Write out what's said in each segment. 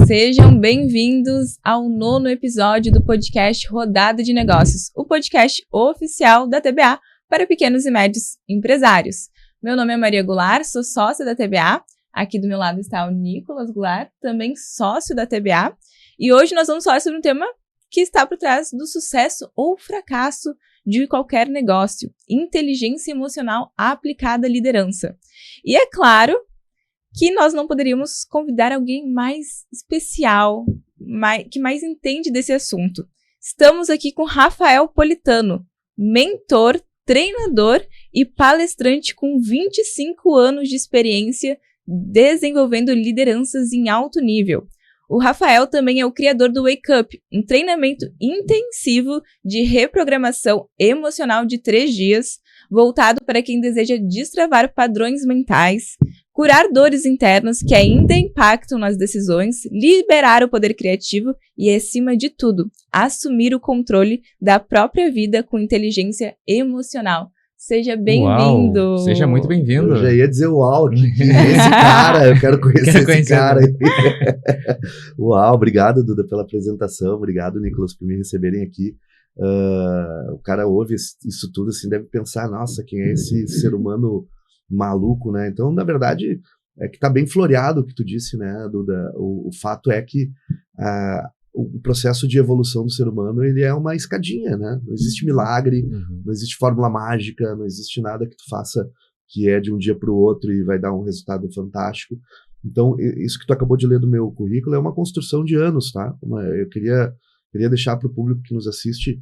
Sejam bem-vindos ao 9º episódio do podcast Rodada de Negócios, o podcast oficial da TBA para pequenos e médios empresários. Meu nome é Maria Goulart, sou sócia da TBA. Aqui do meu lado está o Nicolas Goulart, também sócio da TBA. E hoje nós vamos falar sobre um tema que está por trás do sucesso ou fracasso de qualquer negócio: inteligência emocional aplicada à liderança. E é claro que nós não poderíamos convidar alguém mais especial, que mais entende desse assunto. Estamos aqui com Rafael Politano, mentor, treinador e palestrante com 25 anos de experiência desenvolvendo lideranças em alto nível. O Rafael também é o criador do Wake Up, um treinamento intensivo de reprogramação emocional de 3 dias, voltado para quem deseja destravar padrões mentais, curar dores internas que ainda impactam nas decisões, liberar o poder criativo e, acima de tudo, assumir o controle da própria vida com inteligência emocional. Seja bem-vindo! Uau, seja muito bem-vindo! Eu já ia dizer uau, que é esse cara, eu quero conhecer esse cara. Uau, obrigado, Duda, pela apresentação, obrigado, Nicolas, por me receberem aqui. O cara ouve isso tudo assim, deve pensar, nossa, quem é esse ser humano maluco, né? Então, na verdade, é que tá bem floreado o que tu disse, né, Duda? O fato é que o processo de evolução do ser humano, ele é uma escadinha, né? Não existe milagre, não existe fórmula mágica, não existe nada que tu faça que é de um dia para o outro e vai dar um resultado fantástico. Então, isso que tu acabou de ler do meu currículo é uma construção de anos, tá? Eu queria deixar para o público que nos assiste,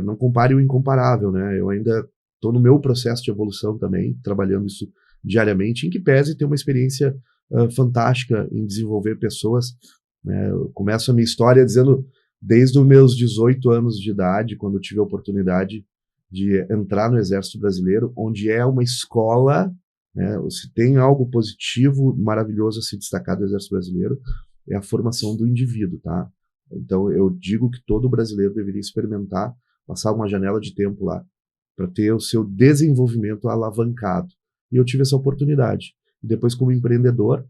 não compare o incomparável, né? Eu ainda estou no meu processo de evolução também, trabalhando isso diariamente, em que pese ter uma experiência fantástica em desenvolver pessoas. Eu começo a minha história dizendo, desde os meus 18 anos de idade, quando eu tive a oportunidade de entrar no Exército Brasileiro, onde é uma escola, né, se tem algo positivo, maravilhoso a se destacar do Exército Brasileiro, é a formação do indivíduo, tá? Então eu digo que todo brasileiro deveria experimentar, passar uma janela de tempo lá, para ter o seu desenvolvimento alavancado. E eu tive essa oportunidade. Depois, como empreendedor,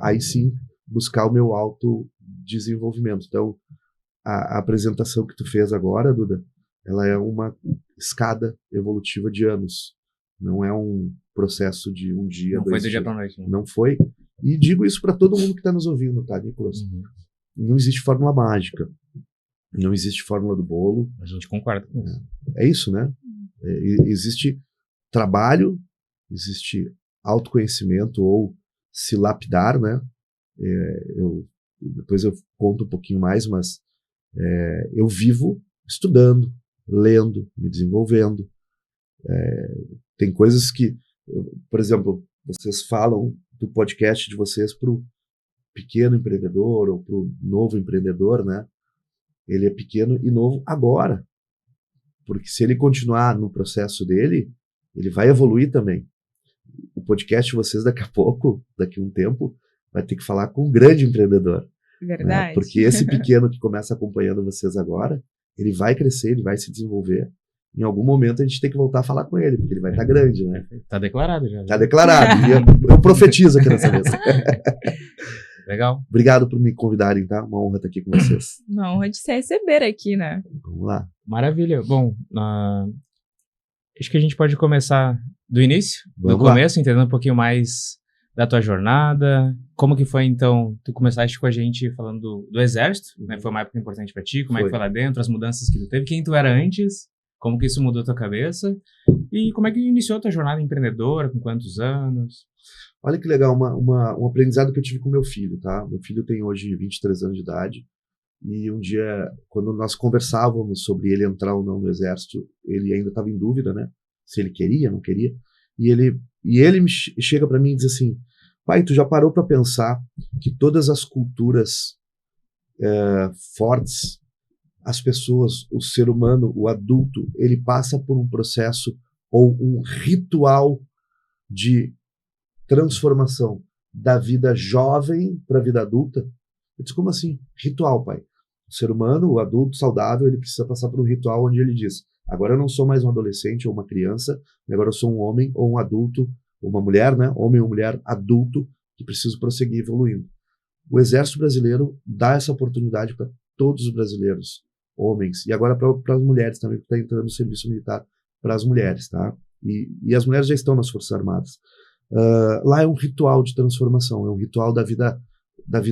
aí sim, buscar o meu autodesenvolvimento. Então, a apresentação que tu fez agora, Duda, ela é uma escada evolutiva de anos. Não é um processo de um dia, não 2 foi do dias. dia para noite. Né? Não foi. E digo isso para todo mundo que está nos ouvindo, tá, Nicolas? Não existe fórmula mágica. Não existe fórmula do bolo. A gente concorda com isso. É isso, né? Existe trabalho, existe autoconhecimento ou se lapidar, né? Depois eu conto um pouquinho mais, mas eu vivo estudando, lendo, me desenvolvendo. Tem coisas que, por exemplo, vocês falam do podcast de vocês para o pequeno empreendedor ou para o novo empreendedor, né? Ele é pequeno e novo agora, porque se ele continuar no processo dele, ele vai evoluir também. O podcast de vocês daqui a pouco, daqui a um tempo, vai ter que falar com um grande empreendedor. Verdade. Né? Porque esse pequeno que começa acompanhando vocês agora, ele vai crescer, ele vai se desenvolver. Em algum momento a gente tem que voltar a falar com ele, porque ele vai estar grande, né? Tá declarado já. Tá declarado. E eu profetizo aqui nessa vez. Legal. Obrigado por me convidarem, tá? Uma honra estar aqui com vocês. Uma honra de se receber aqui, né? Vamos lá. Maravilha. Bom, acho que a gente pode começar do início, do começo, entendendo um pouquinho mais da tua jornada. Como que foi, então, tu começaste com a gente falando do Exército, né? Foi uma época importante pra ti, como é que foi lá dentro, as mudanças que tu teve, quem tu era antes, como que isso mudou a tua cabeça, e como é que iniciou a tua jornada empreendedora, com quantos anos? Olha que legal, um aprendizado que eu tive com meu filho, tá? Meu filho tem hoje 23 anos de idade, e um dia, quando nós conversávamos sobre ele entrar ou não no Exército, ele ainda estava em dúvida, né? Se ele queria, não queria, e ele chega para mim e diz assim: pai, tu já parou para pensar que todas as culturas fortes, as pessoas, o ser humano, o adulto, ele passa por um processo ou um ritual de transformação da vida jovem para a vida adulta? Eu disse, como assim? Ritual, pai. O ser humano, o adulto saudável, ele precisa passar por um ritual onde ele diz: agora eu não sou mais um adolescente ou uma criança, agora eu sou um homem ou um adulto, ou uma mulher, né? Homem ou mulher adulto, que preciso prosseguir evoluindo. o Exército Brasileiro dá essa oportunidade para todos os brasileiros, homens, e agora para as mulheres também, que está entrando no serviço militar para as mulheres, tá? E as mulheres já estão nas Forças Armadas. Lá é um ritual de transformação, é um ritual da vida,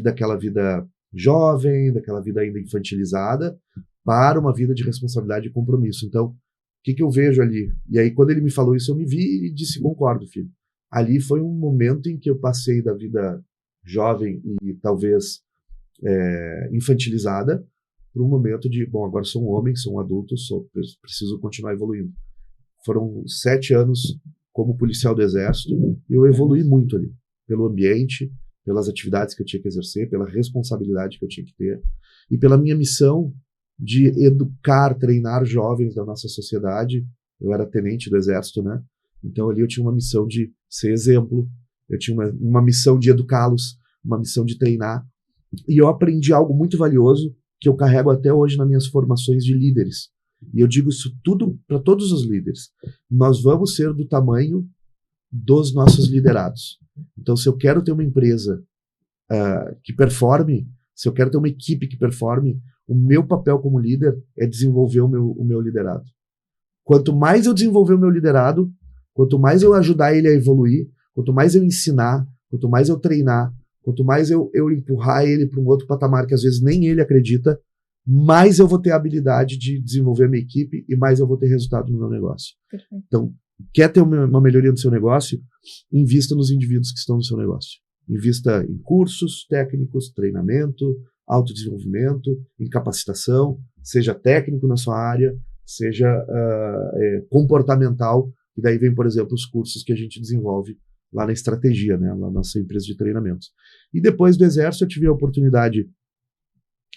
aquela vida jovem, daquela vida ainda infantilizada, para uma vida de responsabilidade e compromisso. Então, o que eu vejo ali? E aí, quando ele me falou isso, eu me vi e disse, concordo, filho. Ali foi um momento em que eu passei da vida jovem e talvez infantilizada para um momento de, bom, agora sou um homem, sou um adulto, preciso continuar evoluindo. Foram 7 anos como policial do Exército e eu evoluí muito ali, pelo ambiente, pelas atividades que eu tinha que exercer, pela responsabilidade que eu tinha que ter e pela minha missão de educar, treinar jovens da nossa sociedade. Eu era tenente do Exército, né? Então ali eu tinha uma missão de ser exemplo, eu tinha uma missão de educá-los, uma missão de treinar, e eu aprendi algo muito valioso que eu carrego até hoje nas minhas formações de líderes. E eu digo isso tudo para todos os líderes. Nós vamos ser do tamanho dos nossos liderados. Então, se eu quero ter uma empresa que performe, se eu quero ter uma equipe que performe, o meu papel como líder é desenvolver o meu liderado. Quanto mais eu desenvolver o meu liderado, quanto mais eu ajudar ele a evoluir, quanto mais eu ensinar, quanto mais eu treinar, quanto mais eu empurrar ele para um outro patamar que às vezes nem ele acredita, mais eu vou ter a habilidade de desenvolver a minha equipe e mais eu vou ter resultado no meu negócio. Perfeito. Então, quer ter uma melhoria no seu negócio? Invista nos indivíduos que estão no seu negócio. Invista em cursos técnicos, treinamento, autodesenvolvimento, em capacitação, seja técnico na sua área, seja comportamental, e daí vem, por exemplo, os cursos que a gente desenvolve lá na Estratégia, né, lá na nossa empresa de treinamentos. E depois do Exército eu tive a oportunidade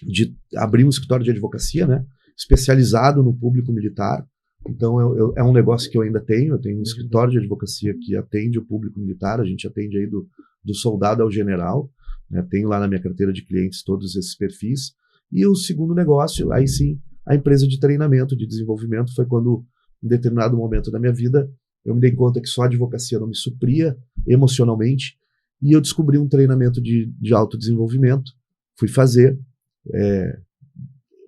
de abrir um escritório de advocacia, né, especializado no público militar. Então é um negócio que eu ainda tenho. Eu tenho um escritório de advocacia que atende o público militar. A gente atende aí do soldado ao general, né, tenho lá na minha carteira de clientes todos esses perfis. E o segundo negócio, aí sim, a empresa de treinamento, de desenvolvimento, foi quando, em determinado momento da minha vida, eu me dei conta que só a advocacia não me supria emocionalmente, e eu descobri um treinamento de autodesenvolvimento, fui fazer,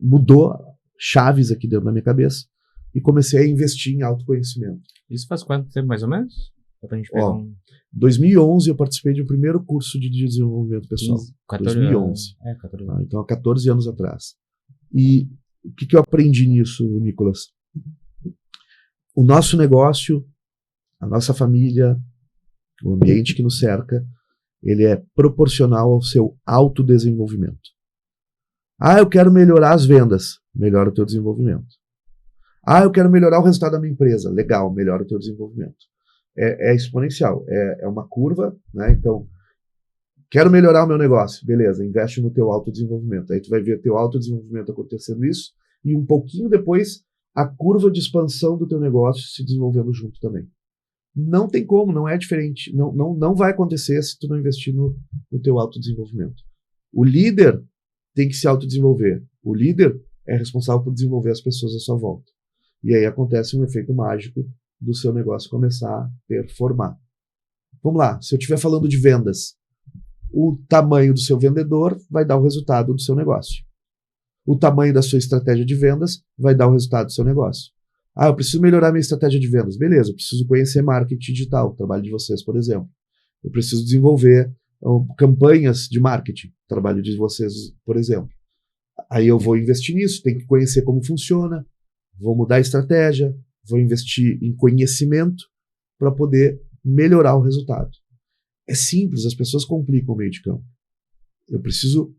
mudou chaves aqui dentro da minha cabeça, e comecei a investir em autoconhecimento. Isso faz quanto tempo, mais ou menos? Pra gente pegar 2011 eu participei de um primeiro curso de desenvolvimento pessoal. 2011. 14 anos. Então há 14 anos atrás. E o que eu aprendi nisso, Nicolas? O nosso negócio, a nossa família, o ambiente que nos cerca, ele é proporcional ao seu autodesenvolvimento. Eu quero melhorar as vendas. Melhora o teu desenvolvimento. Eu quero melhorar o resultado da minha empresa. Legal, melhora o teu desenvolvimento. É exponencial, é uma curva, né? Então, quero melhorar o meu negócio. Beleza, investe no teu autodesenvolvimento. Aí tu vai ver teu autodesenvolvimento acontecendo isso, e um pouquinho depois, a curva de expansão do teu negócio se desenvolvendo junto também. Não tem como, não é diferente. Não vai acontecer se tu não investir no teu autodesenvolvimento. O líder tem que se autodesenvolver. O líder é responsável por desenvolver as pessoas à sua volta. E aí acontece um efeito mágico do seu negócio começar a performar. Vamos lá, se eu estiver falando de vendas, o tamanho do seu vendedor vai dar o resultado do seu negócio. O tamanho da sua estratégia de vendas vai dar o resultado do seu negócio. Eu preciso melhorar minha estratégia de vendas. Beleza, eu preciso conhecer marketing digital, o trabalho de vocês, por exemplo. Eu preciso desenvolver campanhas de marketing, o trabalho de vocês, por exemplo. Aí eu vou investir nisso, tenho que conhecer como funciona, vou mudar a estratégia, vou investir em conhecimento para poder melhorar o resultado. É simples, as pessoas complicam o meio de campo. Eu preciso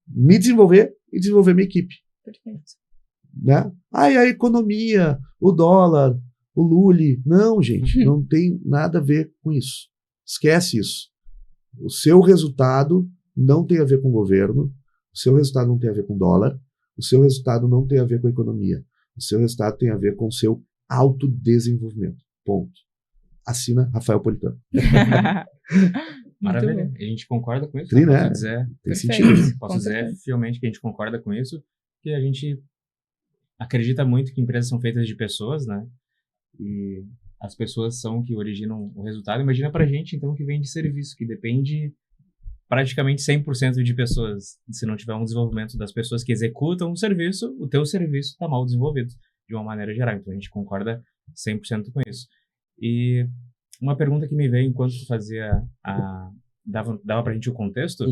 me desenvolver e desenvolver minha equipe. Perfeito. Né? A economia, o dólar, o Lully. Não, gente, não tem nada a ver com isso. Esquece isso. O seu resultado não tem a ver com o governo, o seu resultado não tem a ver com dólar, o seu resultado não tem a ver com a economia. O seu resultado tem a ver com o seu autodesenvolvimento. Ponto. Assina Rafael Politano. Maravilha. A gente concorda com isso? Sim, né? Posso dizer, tem sentido. Posso dizer fielmente que a gente concorda com isso, que a gente acredita muito que empresas são feitas de pessoas, né? E as pessoas são que originam o resultado. Imagina pra gente, então, que vem de serviço, que depende praticamente 100% de pessoas, se não tiver um desenvolvimento das pessoas que executam o serviço, o teu serviço está mal desenvolvido, de uma maneira geral. Então, a gente concorda 100% com isso. E uma pergunta que me veio enquanto tu fazia dava pra gente o contexto,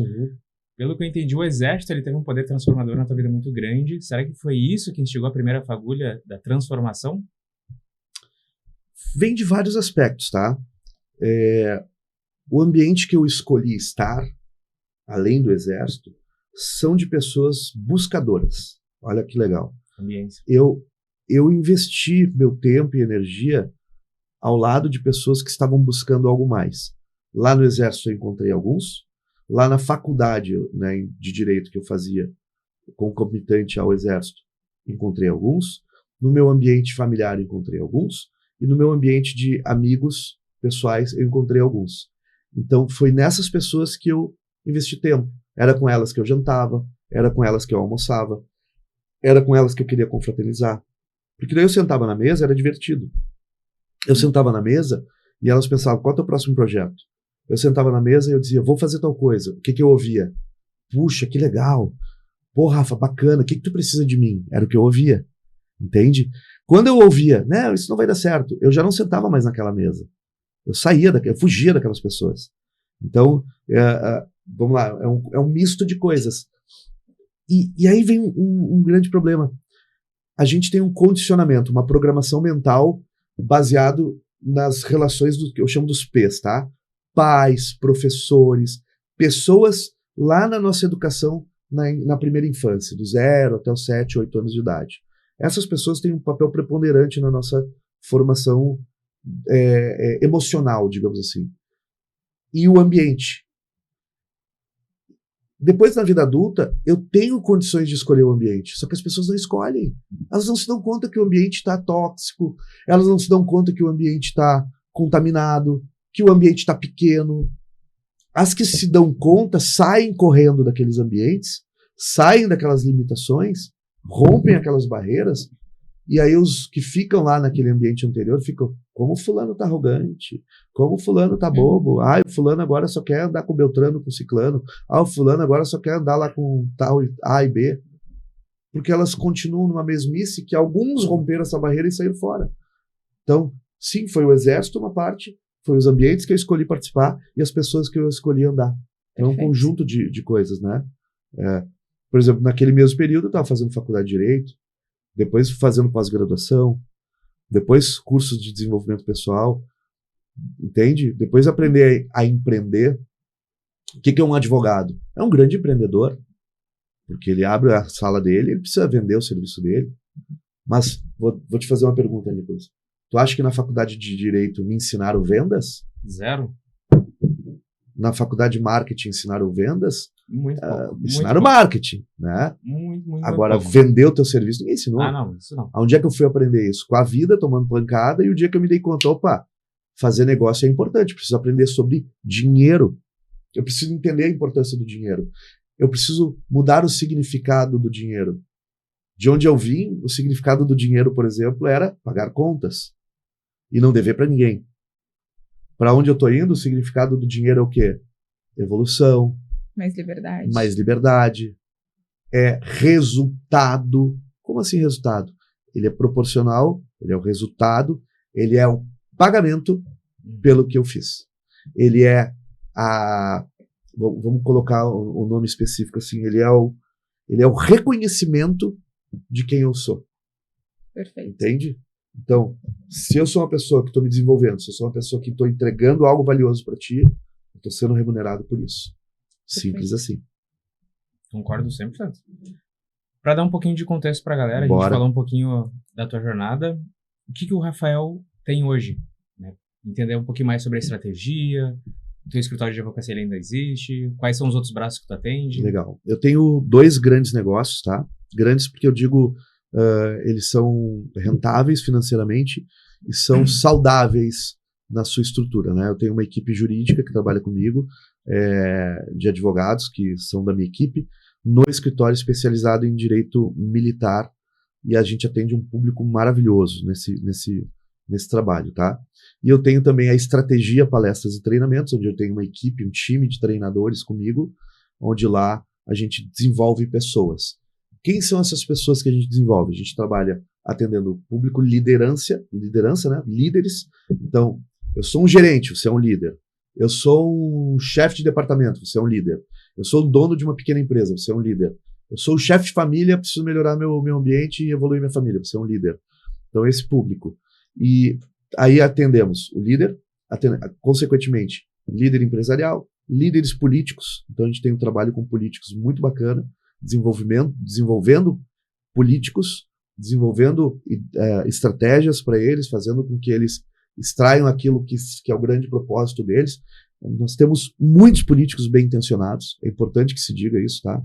pelo que eu entendi, o exército ele teve um poder transformador na tua vida muito grande. Será que foi isso que instigou a primeira fagulha da transformação? Vem de vários aspectos, tá? O ambiente que eu escolhi estar, além do exército, são de pessoas buscadoras. Olha que legal. Ambiente. Eu investi meu tempo e energia ao lado de pessoas que estavam buscando algo mais. Lá no exército eu encontrei alguns. Lá na faculdade, né, de direito que eu fazia, concomitante ao exército, encontrei alguns. No meu ambiente familiar encontrei alguns. E no meu ambiente de amigos pessoais eu encontrei alguns. Então foi nessas pessoas que eu investi tempo. Era com elas que eu jantava, era com elas que eu almoçava, era com elas que eu queria confraternizar. Porque daí eu sentava na mesa, era divertido. Eu sentava na mesa e elas pensavam, qual é o teu próximo projeto? Eu sentava na mesa e eu dizia, vou fazer tal coisa. O que eu ouvia? Puxa, que legal. Pô, Rafa, bacana. O que tu precisa de mim? Era o que eu ouvia. Entende? Quando eu ouvia, né, isso não vai dar certo, eu já não sentava mais naquela mesa. Eu eu fugia daquelas pessoas. Então, vamos lá, é um misto de coisas. E aí vem um grande problema. A gente tem um condicionamento, uma programação mental baseado nas relações do que eu chamo dos P's, tá? Pais, professores, pessoas lá na nossa educação na primeira infância, do 0 até os 7, 8 anos de idade. Essas pessoas têm um papel preponderante na nossa formação emocional, digamos assim. E o ambiente. Depois, na vida adulta, eu tenho condições de escolher o ambiente, só que as pessoas não escolhem. Elas não se dão conta que o ambiente está tóxico, elas não se dão conta que o ambiente está contaminado, que o ambiente está pequeno. As que se dão conta saem correndo daqueles ambientes, saem daquelas limitações, rompem aquelas barreiras, e aí os que ficam lá naquele ambiente anterior ficam, como fulano tá arrogante, como fulano tá bobo, o fulano agora só quer andar com o Beltrano, com o Ciclano, o fulano agora só quer andar lá com tal A e B, porque elas continuam numa mesmice que alguns romperam essa barreira e saíram fora. Então, sim, foi o exército uma parte, foi os ambientes que eu escolhi participar e as pessoas que eu escolhi andar. É um conjunto de coisas, né? Por exemplo, naquele mesmo período eu estava fazendo faculdade de Direito, depois fazendo pós-graduação, depois cursos de desenvolvimento pessoal, entende? Depois aprender a empreender. O que é um advogado? É um grande empreendedor, porque ele abre a sala dele, ele precisa vender o serviço dele. Mas vou te fazer uma pergunta, Nicolas. Tu acha que na faculdade de Direito me ensinaram vendas? Zero. Na faculdade de Marketing ensinaram vendas? Muito pouco. Ensinaram marketing, né? Muito Agora, pouco. vender o teu serviço, ninguém ensinou. Não, isso não. Onde é que eu fui aprender isso? Com a vida, tomando pancada, e o dia que eu me dei conta, opa, fazer negócio é importante, preciso aprender sobre dinheiro. Eu preciso entender a importância do dinheiro. Eu preciso mudar o significado do dinheiro. De onde eu vim, o significado do dinheiro, por exemplo, era pagar contas e não dever para ninguém. Para onde eu estou indo, o significado do dinheiro é o quê? Evolução. Mais liberdade. Mais liberdade. É resultado. Como assim resultado? Ele é proporcional, ele é o resultado, ele é o pagamento pelo que eu fiz. Ele é vamos colocar o nome específico assim, ele é o reconhecimento de quem eu sou. Perfeito. Entende? Então, se eu sou uma pessoa que estou me desenvolvendo, se eu sou uma pessoa que estou entregando algo valioso para ti, eu estou sendo remunerado por isso. Simples assim. Concordo 100%. Para dar um pouquinho de contexto para a galera, Bora. A gente falou um pouquinho da tua jornada. O que o Rafael tem hoje? Né? Entender um pouquinho mais sobre a estratégia, o teu escritório de advocacia ainda existe, quais são os outros braços que tu atende? Legal. Eu tenho 2 grandes negócios, tá? Grandes porque eu digo, eles são rentáveis financeiramente e são saudáveis na sua estrutura, né? Eu tenho uma equipe jurídica que trabalha comigo, de advogados que são da minha equipe, no escritório especializado em direito militar, e a gente atende um público maravilhoso nesse trabalho, tá? E eu tenho também a estratégia, palestras e treinamentos, onde eu tenho uma equipe, um time de treinadores comigo, onde lá a gente desenvolve pessoas. Quem são essas pessoas que a gente desenvolve? A gente trabalha atendendo o público liderança, né? Líderes. Então, eu sou um gerente, você é um líder. Eu sou um chefe de departamento, você é um líder. Eu sou o dono de uma pequena empresa, você é um líder. Eu sou o chefe de família, preciso melhorar meu ambiente e evoluir minha família, você é um líder. Então, esse público. E aí atendemos o líder, consequentemente, líder empresarial, líderes políticos. Então, a gente tem um trabalho com políticos muito bacana, desenvolvendo políticos, desenvolvendo estratégias para eles, fazendo com que eles extraiam aquilo que é o grande propósito deles. Nós temos muitos políticos bem intencionados, é importante que se diga isso, tá?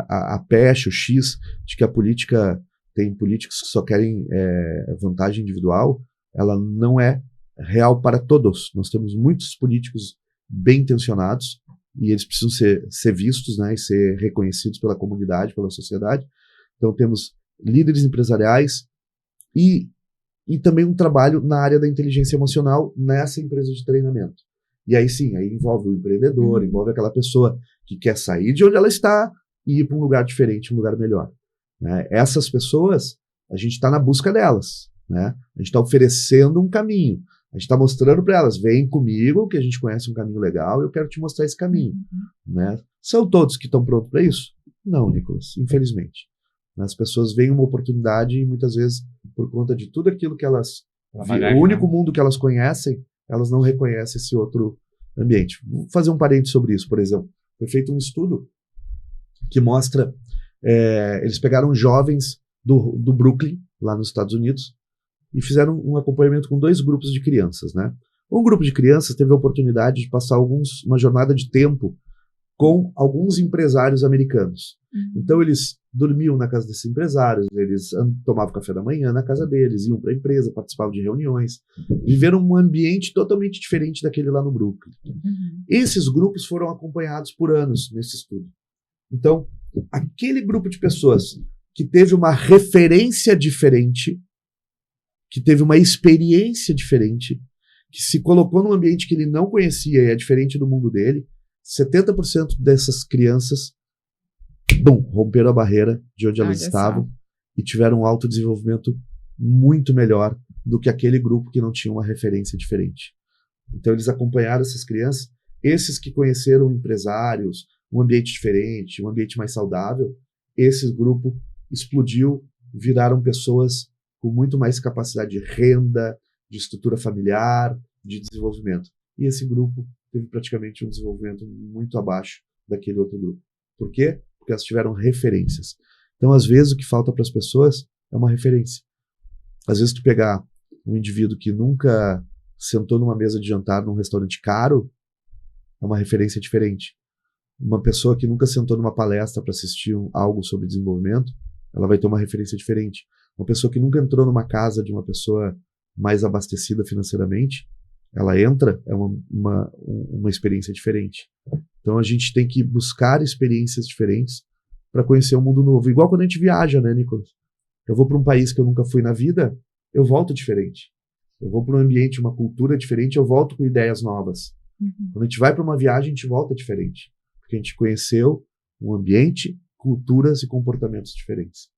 A pecha, o X, de que a política tem políticos que só querem vantagem individual, ela não é real para todos. Nós temos muitos políticos bem intencionados e eles precisam ser vistos, né, e ser reconhecidos pela comunidade, pela sociedade. Então temos líderes empresariais e também um trabalho na área da inteligência emocional nessa empresa de treinamento. E aí sim, aí envolve o empreendedor, envolve aquela pessoa que quer sair de onde ela está e ir para um lugar diferente, um lugar melhor. Né? Essas pessoas, a gente está na busca delas. Né? A gente está oferecendo um caminho. A gente está mostrando para elas, vem comigo, que a gente conhece um caminho legal, eu quero te mostrar esse caminho. Né? São todos que estão prontos para isso? Não, Nicolas, infelizmente. As pessoas veem uma oportunidade e muitas vezes, por conta de tudo aquilo que elas... o único mundo que elas conhecem, elas não reconhecem esse outro ambiente. Vou fazer um parênteses sobre isso, por exemplo. Foi feito um estudo que mostra... eles pegaram jovens do Brooklyn, lá nos Estados Unidos, e fizeram um acompanhamento com 2 grupos de crianças, né? Um grupo de crianças teve a oportunidade de passar uma jornada de tempo com alguns empresários americanos. Então eles dormiam na casa desses empresários, eles tomavam café da manhã na casa deles, iam para a empresa, participavam de reuniões, viveram um ambiente totalmente diferente daquele lá no Brooklyn. Esses grupos foram acompanhados por anos nesse estudo. Então, aquele grupo de pessoas que teve uma referência diferente, que teve uma experiência diferente, que se colocou num ambiente que ele não conhecia e é diferente do mundo dele, 70% dessas crianças romperam a barreira de onde elas estavam e tiveram um autodesenvolvimento muito melhor do que aquele grupo que não tinha uma referência diferente. Então eles acompanharam essas crianças, esses que conheceram empresários, um ambiente diferente, um ambiente mais saudável, esse grupo explodiu, viraram pessoas com muito mais capacidade de renda, de estrutura familiar, de desenvolvimento. E esse grupo teve praticamente um desenvolvimento muito abaixo daquele outro grupo. Por quê? Porque elas tiveram referências. Então, às vezes, o que falta para as pessoas é uma referência. Às vezes, tu pegar um indivíduo que nunca sentou numa mesa de jantar num restaurante caro, é uma referência diferente. Uma pessoa que nunca sentou numa palestra para assistir algo sobre desenvolvimento, ela vai ter uma referência diferente. Uma pessoa que nunca entrou numa casa de uma pessoa mais abastecida financeiramente, ela entra, é uma experiência diferente. Então a gente tem que buscar experiências diferentes para conhecer um mundo novo. Igual quando a gente viaja, né, Nicolas? Eu vou para um país que eu nunca fui na vida, eu volto diferente. Eu vou para um ambiente, uma cultura diferente, eu volto com ideias novas. Quando a gente vai para uma viagem, a gente volta diferente. Porque a gente conheceu um ambiente, culturas e comportamentos diferentes.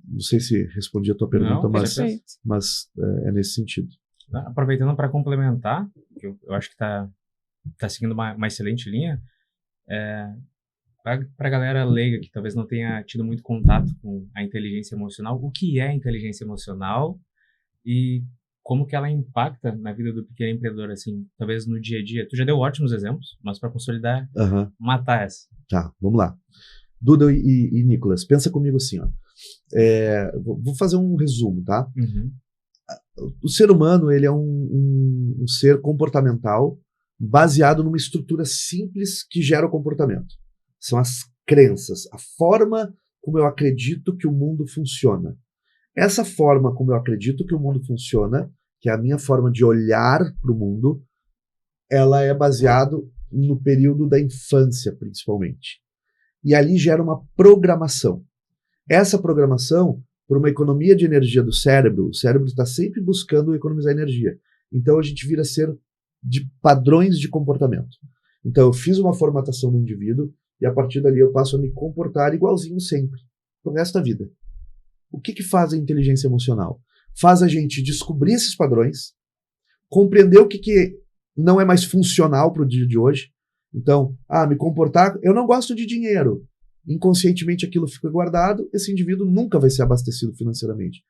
Não sei se respondi a tua pergunta, mas é nesse sentido. Aproveitando para complementar, que eu acho que está seguindo uma excelente linha, para a galera leiga que talvez não tenha tido muito contato com a inteligência emocional, o que é inteligência emocional e como que ela impacta na vida do pequeno empreendedor, assim, talvez no dia a dia. Tu já deu ótimos exemplos, mas para consolidar, matar essa. Tá, vamos lá. Duda e Nicolas, pensa comigo assim, ó. Vou fazer um resumo, tá? O ser humano, ele é um ser comportamental baseado numa estrutura simples que gera o comportamento. São as crenças, a forma como eu acredito que o mundo funciona. Essa forma como eu acredito que o mundo funciona, que é a minha forma de olhar para o mundo, ela é baseado no período da infância, principalmente. E ali gera uma programação. Essa programação por uma economia de energia do cérebro, o cérebro está sempre buscando economizar energia. Então a gente vira ser de padrões de comportamento. Então eu fiz uma formatação do indivíduo e a partir dali eu passo a me comportar igualzinho sempre, pro resto da vida. O que faz a inteligência emocional? Faz a gente descobrir esses padrões, compreender o que não é mais funcional para o dia de hoje. Então, me comportar... Eu não gosto de dinheiro. Inconscientemente aquilo fica guardado, esse indivíduo nunca vai ser abastecido financeiramente.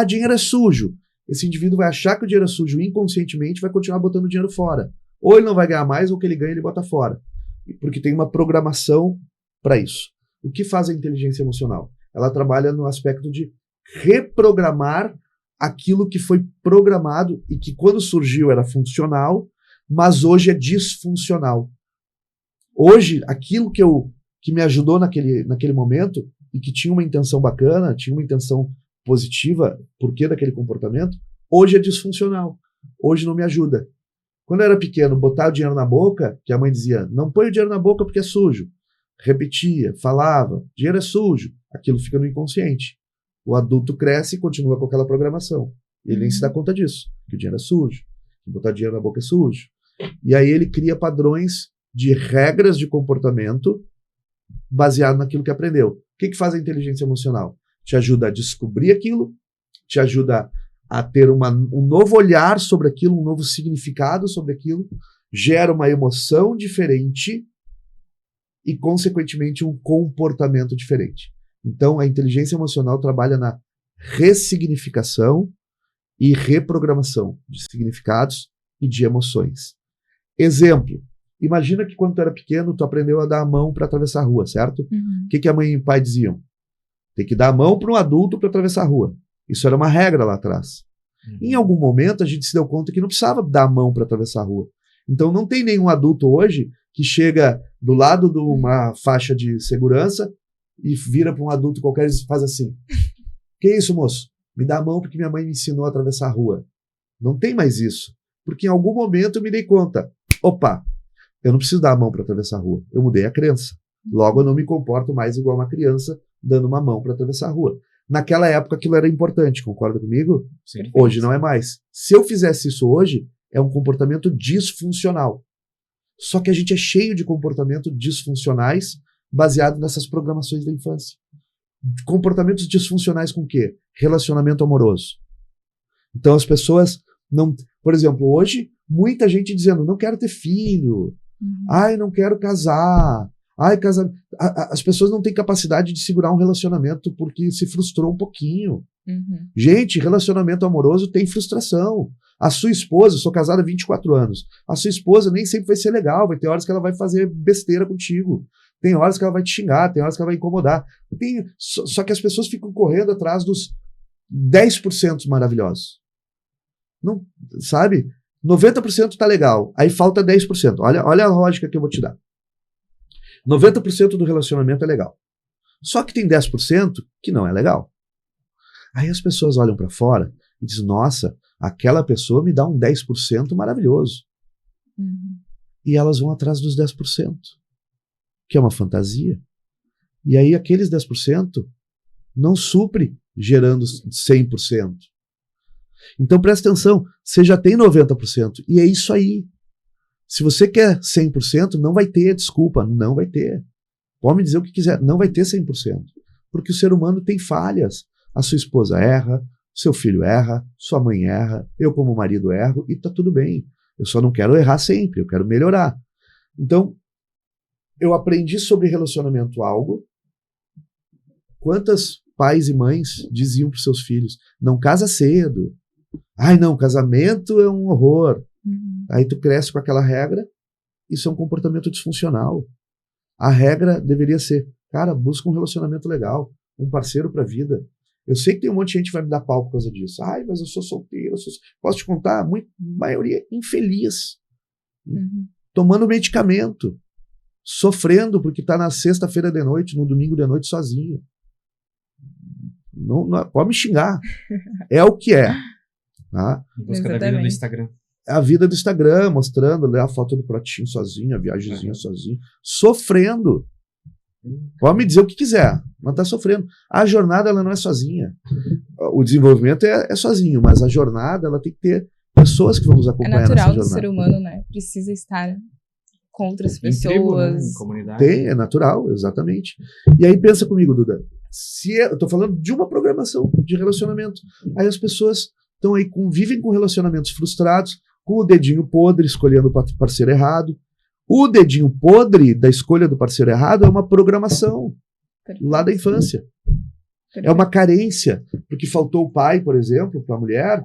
Dinheiro é sujo. Esse indivíduo vai achar que o dinheiro é sujo inconscientemente, vai continuar botando o dinheiro fora. Ou ele não vai ganhar mais, ou o que ele ganha ele bota fora. Porque tem uma programação para isso. O que faz a inteligência emocional? Ela trabalha no aspecto de reprogramar aquilo que foi programado e que quando surgiu era funcional, mas hoje é disfuncional. Hoje, aquilo que me ajudou naquele momento e que tinha uma intenção bacana, tinha uma intenção positiva, porquê daquele comportamento, hoje é disfuncional. Hoje não me ajuda. Quando eu era pequeno, botar o dinheiro na boca, que a mãe dizia, não põe o dinheiro na boca porque é sujo. Repetia, falava, dinheiro é sujo. Aquilo fica no inconsciente. O adulto cresce e continua com aquela programação. Ele nem se dá conta disso, que o dinheiro é sujo, que botar dinheiro na boca é sujo. E aí ele cria padrões de regras de comportamento baseado naquilo que aprendeu. O que faz a inteligência emocional? Te ajuda a descobrir aquilo, te ajuda a ter um novo olhar sobre aquilo, um novo significado sobre aquilo, gera uma emoção diferente e, consequentemente, um comportamento diferente. Então, a inteligência emocional trabalha na ressignificação e reprogramação de significados e de emoções. Exemplo, imagina que quando tu era pequeno, tu aprendeu a dar a mão para atravessar a rua, certo? O que a mãe e o pai diziam? Tem que dar a mão para um adulto para atravessar a rua. Isso era uma regra lá atrás. Em algum momento, a gente se deu conta que não precisava dar a mão para atravessar a rua. Então, não tem nenhum adulto hoje que chega do lado de uma faixa de segurança e vira para um adulto qualquer e faz assim. Que isso, moço? Me dá a mão porque minha mãe me ensinou a atravessar a rua. Não tem mais isso. Porque em algum momento eu me dei conta. Opa, eu não preciso dar a mão para atravessar a rua. Eu mudei a crença. Logo, eu não me comporto mais igual uma criança dando uma mão para atravessar a rua. Naquela época aquilo era importante, concorda comigo? Sim. Hoje não é mais. Se eu fizesse isso hoje, é um comportamento disfuncional. Só que a gente é cheio de comportamentos disfuncionais baseado nessas programações da infância. Comportamentos disfuncionais com o quê? Relacionamento amoroso. Então as pessoas não... Por exemplo, hoje, muita gente dizendo, não quero ter filho. Não quero casar. As pessoas não têm capacidade de segurar um relacionamento porque se frustrou um pouquinho. Gente, relacionamento amoroso tem frustração. A sua esposa, eu sou casado há 24 anos, a sua esposa nem sempre vai ser legal, vai ter horas que ela vai fazer besteira contigo, tem horas que ela vai te xingar, tem horas que ela vai incomodar. Só que as pessoas ficam correndo atrás dos 10% maravilhosos. Não, sabe? 90% tá legal, aí falta 10%. Olha a lógica que eu vou te dar. 90% do relacionamento é legal. Só que tem 10% que não é legal. Aí as pessoas olham para fora e dizem, nossa, aquela pessoa me dá um 10% maravilhoso. E elas vão atrás dos 10%, que é uma fantasia. E aí aqueles 10% não supre gerando 100%. Então presta atenção, você já tem 90%, e é isso aí. Se você quer 100%, não vai ter desculpa, não vai ter. Pode me dizer o que quiser, não vai ter 100%. Porque o ser humano tem falhas. A sua esposa erra, seu filho erra, sua mãe erra, eu como marido erro, e tá tudo bem. Eu só não quero errar sempre, eu quero melhorar. Então, eu aprendi sobre relacionamento algo. Quantas pais e mães diziam para os seus filhos, não casa cedo. Não, casamento é um horror. Aí tu cresce com aquela regra, isso é um comportamento disfuncional. A regra deveria ser, cara, busca um relacionamento legal, um parceiro pra vida. Eu sei que tem um monte de gente que vai me dar pau por causa disso. Mas eu sou solteiro, posso te contar, a maioria infeliz. Tomando medicamento, sofrendo porque tá na sexta-feira de noite, no domingo de noite sozinho. Não, pode me xingar. É o que é. Tá? Em busca da vida do Instagram. A vida do Instagram, mostrando a foto do pratinho sozinho, a viagemzinha sozinho, sofrendo. Pode me dizer o que quiser. Ela está sofrendo. A jornada, ela não é sozinha. O desenvolvimento é sozinho, mas a jornada, ela tem que ter pessoas que vão nos acompanhar nessa jornada. É natural do ser humano, né? Precisa estar com outras pessoas. Tribo, né? Em comunidade. É natural, exatamente. E aí pensa comigo, Duda. Eu tô falando de uma programação de relacionamento. Aí as pessoas estão aí, vivem com relacionamentos frustrados, com o dedinho podre, escolhendo o parceiro errado. O dedinho podre da escolha do parceiro errado é uma programação lá da infância. É uma carência, porque faltou o pai, por exemplo, para a mulher,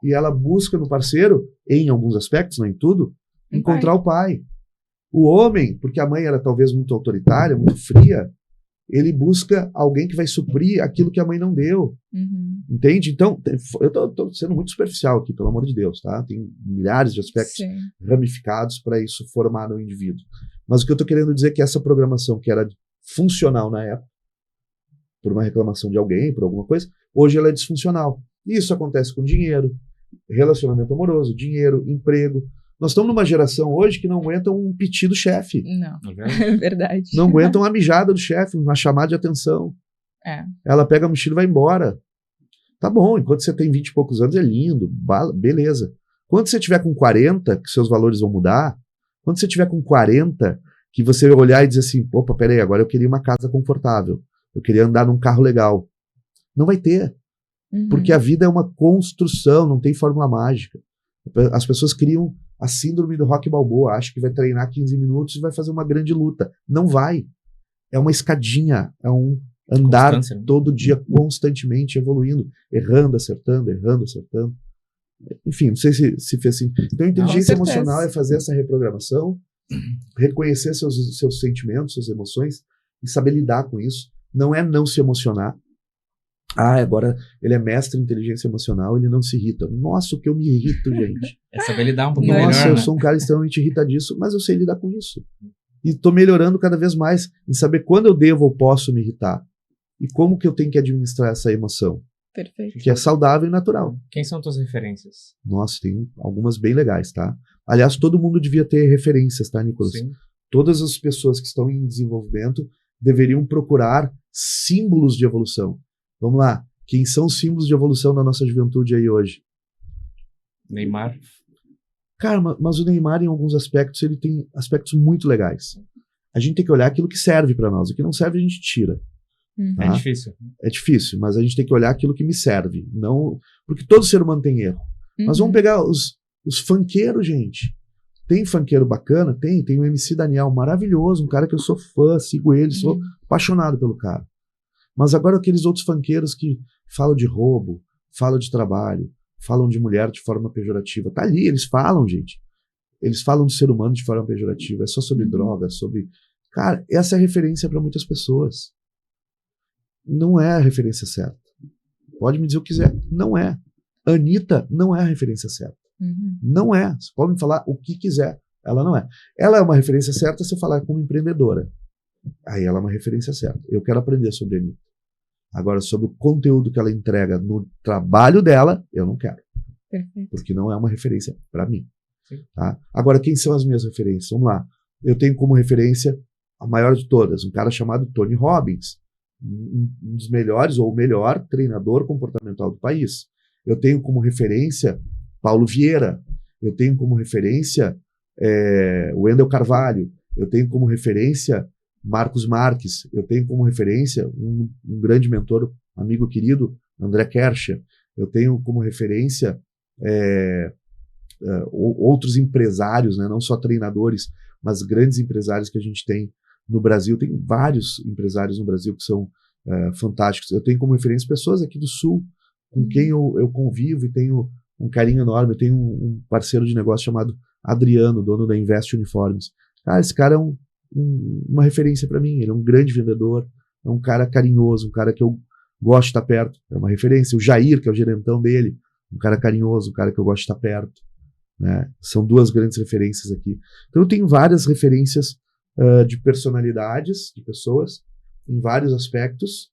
e ela busca no parceiro, em alguns aspectos, não em tudo, encontrar o pai. O homem, porque a mãe era talvez muito autoritária, muito fria, ele busca alguém que vai suprir aquilo que a mãe não deu. Uhum. Entende? Então, eu tô sendo muito superficial aqui, pelo amor de Deus, tá? Tem milhares de aspectos ramificados para isso formar no indivíduo. Mas o que eu tô querendo dizer é que essa programação que era funcional na época, por uma reclamação de alguém, por alguma coisa, hoje ela é disfuncional. E isso acontece com dinheiro, relacionamento amoroso, dinheiro, emprego. Nós estamos numa geração hoje que não aguenta um piti do chefe. Não, é verdade. Não aguenta uma mijada do chefe, uma chamada de atenção. Ela pega a mochila e vai embora. Tá bom, enquanto você tem 20 e poucos anos é lindo, beleza. Quando você tiver com 40, que seus valores vão mudar, quando você tiver com 40, que você vai olhar e dizer assim, opa, peraí, agora eu queria uma casa confortável, eu queria andar num carro legal. Não vai ter. Porque a vida é uma construção, não tem fórmula mágica. As pessoas criam a síndrome do Rocky Balboa, acha que vai treinar 15 minutos e vai fazer uma grande luta. Não vai. É uma escadinha, é um andar todo dia, constantemente evoluindo, errando, acertando. Enfim, não sei se fez assim. Então, a inteligência emocional é fazer essa reprogramação, reconhecer seus sentimentos, suas emoções e saber lidar com isso. Não é não se emocionar. Agora ele é mestre em inteligência emocional, ele não se irrita. Nossa, o que eu me irrito, gente. É saber lidar um pouquinho melhor, Nossa, eu né? sou um cara extremamente irritadiço, mas eu sei lidar com isso. E tô melhorando cada vez mais em saber quando eu devo ou posso me irritar. E como que eu tenho que administrar essa emoção. Perfeito. Que é saudável e natural. Quem são tuas referências? Nossa, tem algumas bem legais, tá? Aliás, todo mundo devia ter referências, tá, Nicolas? Sim. Todas as pessoas que estão em desenvolvimento deveriam procurar símbolos de evolução. Vamos lá. Quem são os símbolos de evolução da nossa juventude aí hoje? Neymar. Cara, mas o Neymar, em alguns aspectos, ele tem aspectos muito legais. A gente tem que olhar aquilo que serve para nós. O que não serve, a gente tira. Tá? É difícil. É difícil, mas a gente tem que olhar aquilo que me serve. Não, porque todo ser humano tem erro. Mas vamos pegar os funkeiros, gente. Tem funkeiro bacana? Tem o MC Daniel, maravilhoso, um cara que eu sou fã, sigo ele, sou apaixonado pelo cara. Mas agora aqueles outros funkeiros que falam de roubo, falam de trabalho, falam de mulher de forma pejorativa. Tá ali, eles falam, gente. Eles falam do ser humano de forma pejorativa. É só sobre droga, sobre... Cara, essa é a referência para muitas pessoas. Não é a referência certa. Pode me dizer o que quiser. Não é. Anitta não é a referência certa. Não é. Você pode me falar o que quiser. Ela não é. Ela é uma referência certa se eu falar como empreendedora. Aí ela é uma referência certa. Eu quero aprender sobre a Anitta. Agora, sobre o conteúdo que ela entrega no trabalho dela, eu não quero. Perfeito. Porque não é uma referência para mim. Tá? Agora, quem são as minhas referências? Vamos lá. Eu tenho como referência a maior de todas, um cara chamado Tony Robbins, um dos melhores ou o melhor treinador comportamental do país. Eu tenho como referência Paulo Vieira. Eu tenho como referência Wendel Carvalho. Eu tenho como referência Marcos Marques. Eu tenho como referência um grande mentor, amigo querido, André Kercher. Eu tenho como referência outros empresários, né? Não só treinadores, mas grandes empresários que a gente tem no Brasil. Tem vários empresários no Brasil que são fantásticos. Eu tenho como referência pessoas aqui do Sul, com quem eu convivo e tenho um carinho enorme. Eu tenho um parceiro de negócio chamado Adriano, dono da Invest Uniformes. Cara, esse cara é uma referência para mim. Ele é um grande vendedor, é um cara carinhoso, um cara que eu gosto de estar perto. É uma referência. O Jair, que é o gerentão dele, um cara carinhoso, um cara que eu gosto de estar perto. Né? São duas grandes referências aqui. Então eu tenho várias referências de personalidades, de pessoas, em vários aspectos,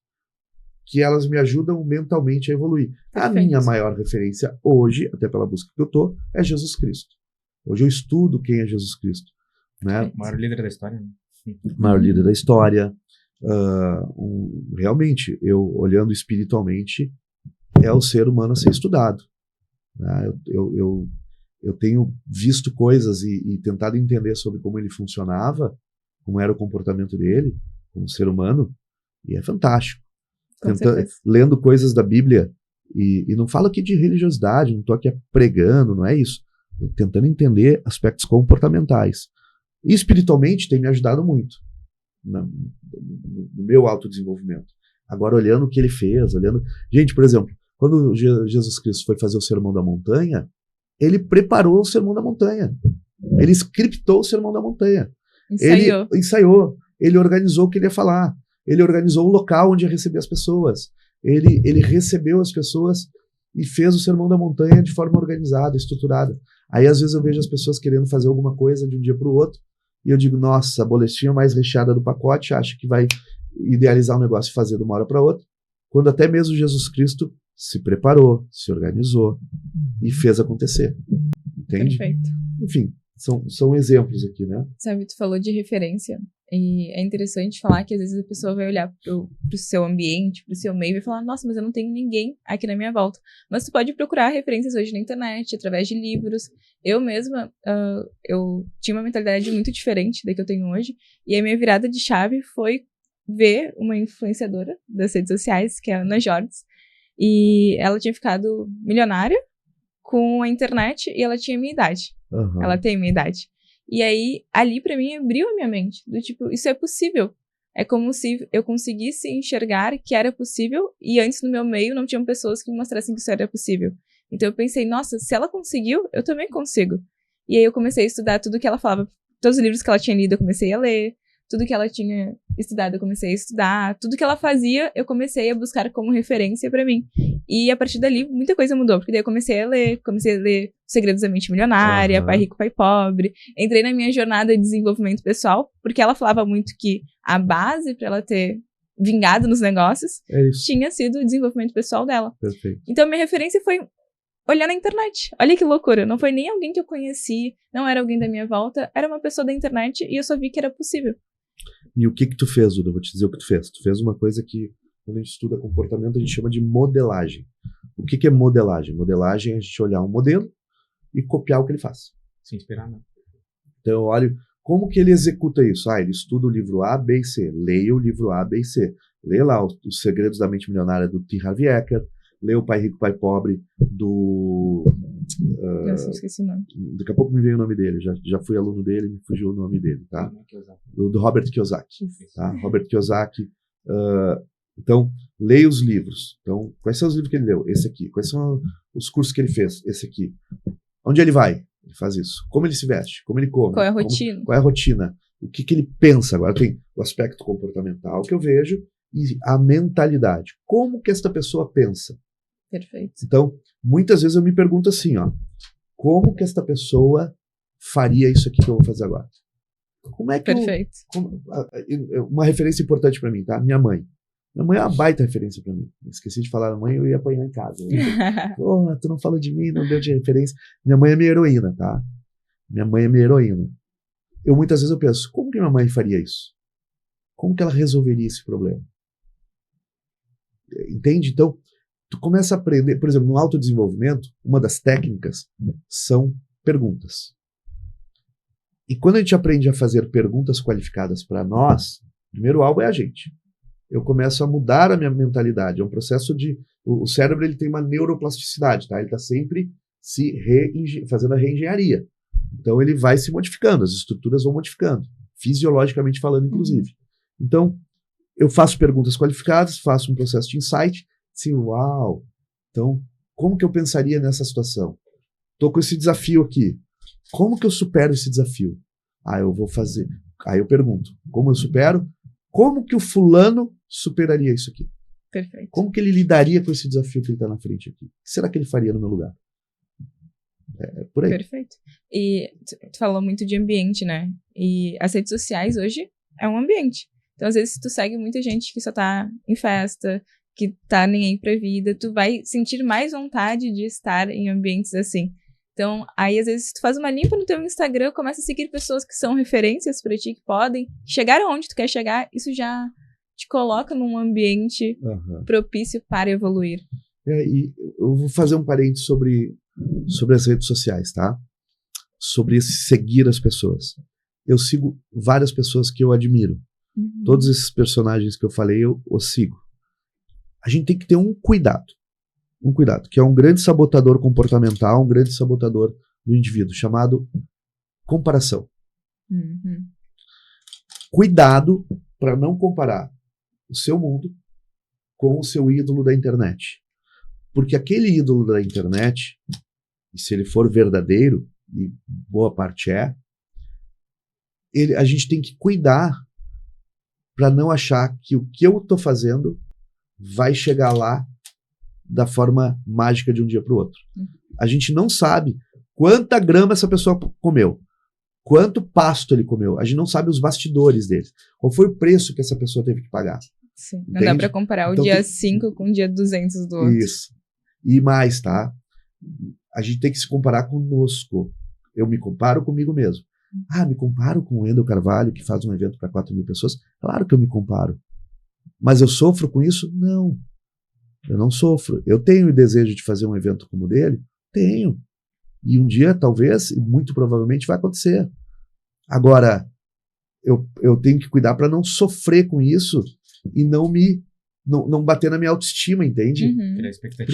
que elas me ajudam mentalmente a evoluir. Perfeito. A minha maior referência hoje, até pela busca que eu estou, é Jesus Cristo. Hoje eu estudo quem é Jesus Cristo. Né? O maior líder da história. Né? O maior líder da história. realmente, eu olhando espiritualmente, é o ser humano a ser estudado. Né? Eu tenho visto coisas e tentado entender sobre como ele funcionava, como era o comportamento dele, como ser humano, e é fantástico. Lendo coisas da Bíblia, e não falo aqui de religiosidade, não estou aqui pregando, não é isso. Tentando entender aspectos comportamentais. E espiritualmente tem me ajudado muito no meu autodesenvolvimento. Agora, olhando o que ele fez, Gente, por exemplo, quando Jesus Cristo foi fazer o Sermão da Montanha, ele preparou o Sermão da Montanha. Ele scriptou o Sermão da Montanha. Ele ensaiou. Ele organizou o que ele ia falar. Ele organizou o local onde ia receber as pessoas. Ele recebeu as pessoas e fez o Sermão da Montanha de forma organizada, estruturada. Aí, às vezes, eu vejo as pessoas querendo fazer alguma coisa de um dia para o outro, e eu digo, nossa, a bolachinha mais recheada do pacote, acha que vai idealizar um negócio e fazer de uma hora para outra, quando até mesmo Jesus Cristo se preparou, se organizou e fez acontecer. Entende? Perfeito. Enfim, são exemplos aqui, né? Sabe, tu falou de referência, e é interessante falar que às vezes a pessoa vai olhar pro seu ambiente, pro seu meio e vai falar, nossa, mas eu não tenho ninguém aqui na minha volta. Mas tu pode procurar referências hoje na internet, através de livros. Eu mesma, eu tinha uma mentalidade muito diferente da que eu tenho hoje, e a minha virada de chave foi ver uma influenciadora das redes sociais, que é a Ana Jordes, e ela tinha ficado milionária com a internet e ela tinha a minha idade. Uhum. Ela tem a minha idade. E aí, ali pra mim, abriu a minha mente. Do tipo, isso é possível. É como se eu conseguisse enxergar que era possível e antes no meu meio não tinham pessoas que me mostrassem que isso era possível. Então eu pensei, nossa, se ela conseguiu, eu também consigo. E aí eu comecei a estudar tudo que ela falava. Todos os livros que ela tinha lido, eu comecei a ler. Tudo que ela tinha estudado, eu comecei a estudar. Tudo que ela fazia, eu comecei a buscar como referência pra mim. E a partir dali, muita coisa mudou. Porque daí eu comecei a ler Segredos da Mente Milionária, Pai Rico, Pai Pobre. Entrei na minha jornada de desenvolvimento pessoal, porque ela falava muito que a base pra ela ter vingado nos negócios tinha sido o desenvolvimento pessoal dela. Perfeito. Então, minha referência foi olhar na internet. Olha que loucura. Não foi nem alguém que eu conheci, não era alguém da minha volta, era uma pessoa da internet e eu só vi que era possível. E o que tu fez, Duda? Eu vou te dizer o que tu fez. Tu fez uma coisa que, quando a gente estuda comportamento, a gente chama de modelagem. O que é modelagem? Modelagem é a gente olhar um modelo e copiar o que ele faz. Se inspirar, não. Então eu olho como que ele executa isso. Ele estuda o livro A, B e C. Leia o livro A, B e C. Lê lá os Segredos da Mente Milionária do T. Harv Eker. Lê o Pai Rico, Pai Pobre do... Nossa, esqueci o nome. Daqui a pouco me veio o nome dele. Já fui aluno dele, me fugiu o nome dele, tá? Do Robert Kiyosaki. Tá? Robert Kiyosaki. Então, leia os livros. Então, quais são os livros que ele leu? Esse aqui. Quais são os cursos que ele fez? Esse aqui. Onde ele vai? Ele faz isso. Como ele se veste? Como ele come? Qual é a rotina? Qual é a rotina? O que ele pensa? Agora tem o aspecto comportamental que eu vejo e a mentalidade. Como que esta pessoa pensa? Perfeito. Então, muitas vezes eu me pergunto assim, como que esta pessoa faria isso aqui que eu vou fazer agora? Como é que Perfeito. Uma referência importante para mim, tá? Minha mãe. Minha mãe é uma baita referência para mim. Esqueci de falar da mãe, eu ia apanhar em casa. Tu não falou de mim, não deu de referência. Minha mãe é minha heroína, tá? Minha mãe é minha heroína. Muitas vezes eu penso, como que minha mãe faria isso? Como que ela resolveria esse problema? Entende? Então, tu começa a aprender, por exemplo, no autodesenvolvimento, uma das técnicas são perguntas. E quando a gente aprende a fazer perguntas qualificadas para nós, primeiro algo é a gente. Eu começo a mudar a minha mentalidade. É um processo de... O cérebro ele tem uma neuroplasticidade, tá? Ele está sempre fazendo a reengenharia. Então ele vai se modificando, as estruturas vão modificando, fisiologicamente falando, inclusive. Então, eu faço perguntas qualificadas, faço um processo de insight. Sim, uau! Então, como que eu pensaria nessa situação? Estou com esse desafio aqui. Como que eu supero esse desafio? Eu vou fazer... Aí eu pergunto, como eu supero? Como que o fulano superaria isso aqui? Perfeito. Como que ele lidaria com esse desafio que ele está na frente aqui? O que será que ele faria no meu lugar? É por aí. Perfeito. E tu falou muito de ambiente, né? E as redes sociais hoje é um ambiente. Então, às vezes, tu segue muita gente que só tá em festa, que tá nem aí pra vida, tu vai sentir mais vontade de estar em ambientes assim. Então, aí, às vezes, tu faz uma limpa no teu Instagram, começa a seguir pessoas que são referências pra ti, que podem chegar aonde tu quer chegar, isso já te coloca num ambiente propício para evoluir. E eu vou fazer um parênteses sobre as redes sociais, tá? Sobre esse seguir as pessoas. Eu sigo várias pessoas que eu admiro. Todos esses personagens que eu falei, eu os sigo. A gente tem que ter um cuidado, que é um grande sabotador comportamental, um grande sabotador do indivíduo, chamado comparação. Cuidado para não comparar o seu mundo com o seu ídolo da internet. Porque aquele ídolo da internet, e se ele for verdadeiro, e boa parte a gente tem que cuidar para não achar que o que eu estou fazendo vai chegar lá da forma mágica de um dia para o outro. A gente não sabe quanta grama essa pessoa comeu, quanto pasto ele comeu. A gente não sabe os bastidores dele. Qual foi o preço que essa pessoa teve que pagar. Sim, não dá para comparar o dia 5 com o dia 200 do outro. Isso. E mais, tá? A gente tem que se comparar conosco. Eu me comparo comigo mesmo. Me comparo com o Wendel Carvalho, que faz um evento para 4.000 pessoas? Claro que eu me comparo. Mas eu sofro com isso? Não. Eu não sofro. Eu tenho o desejo de fazer um evento como o dele? Tenho. E um dia, talvez, e muito provavelmente, vai acontecer. Agora, eu tenho que cuidar para não sofrer com isso e não bater na minha autoestima, entende?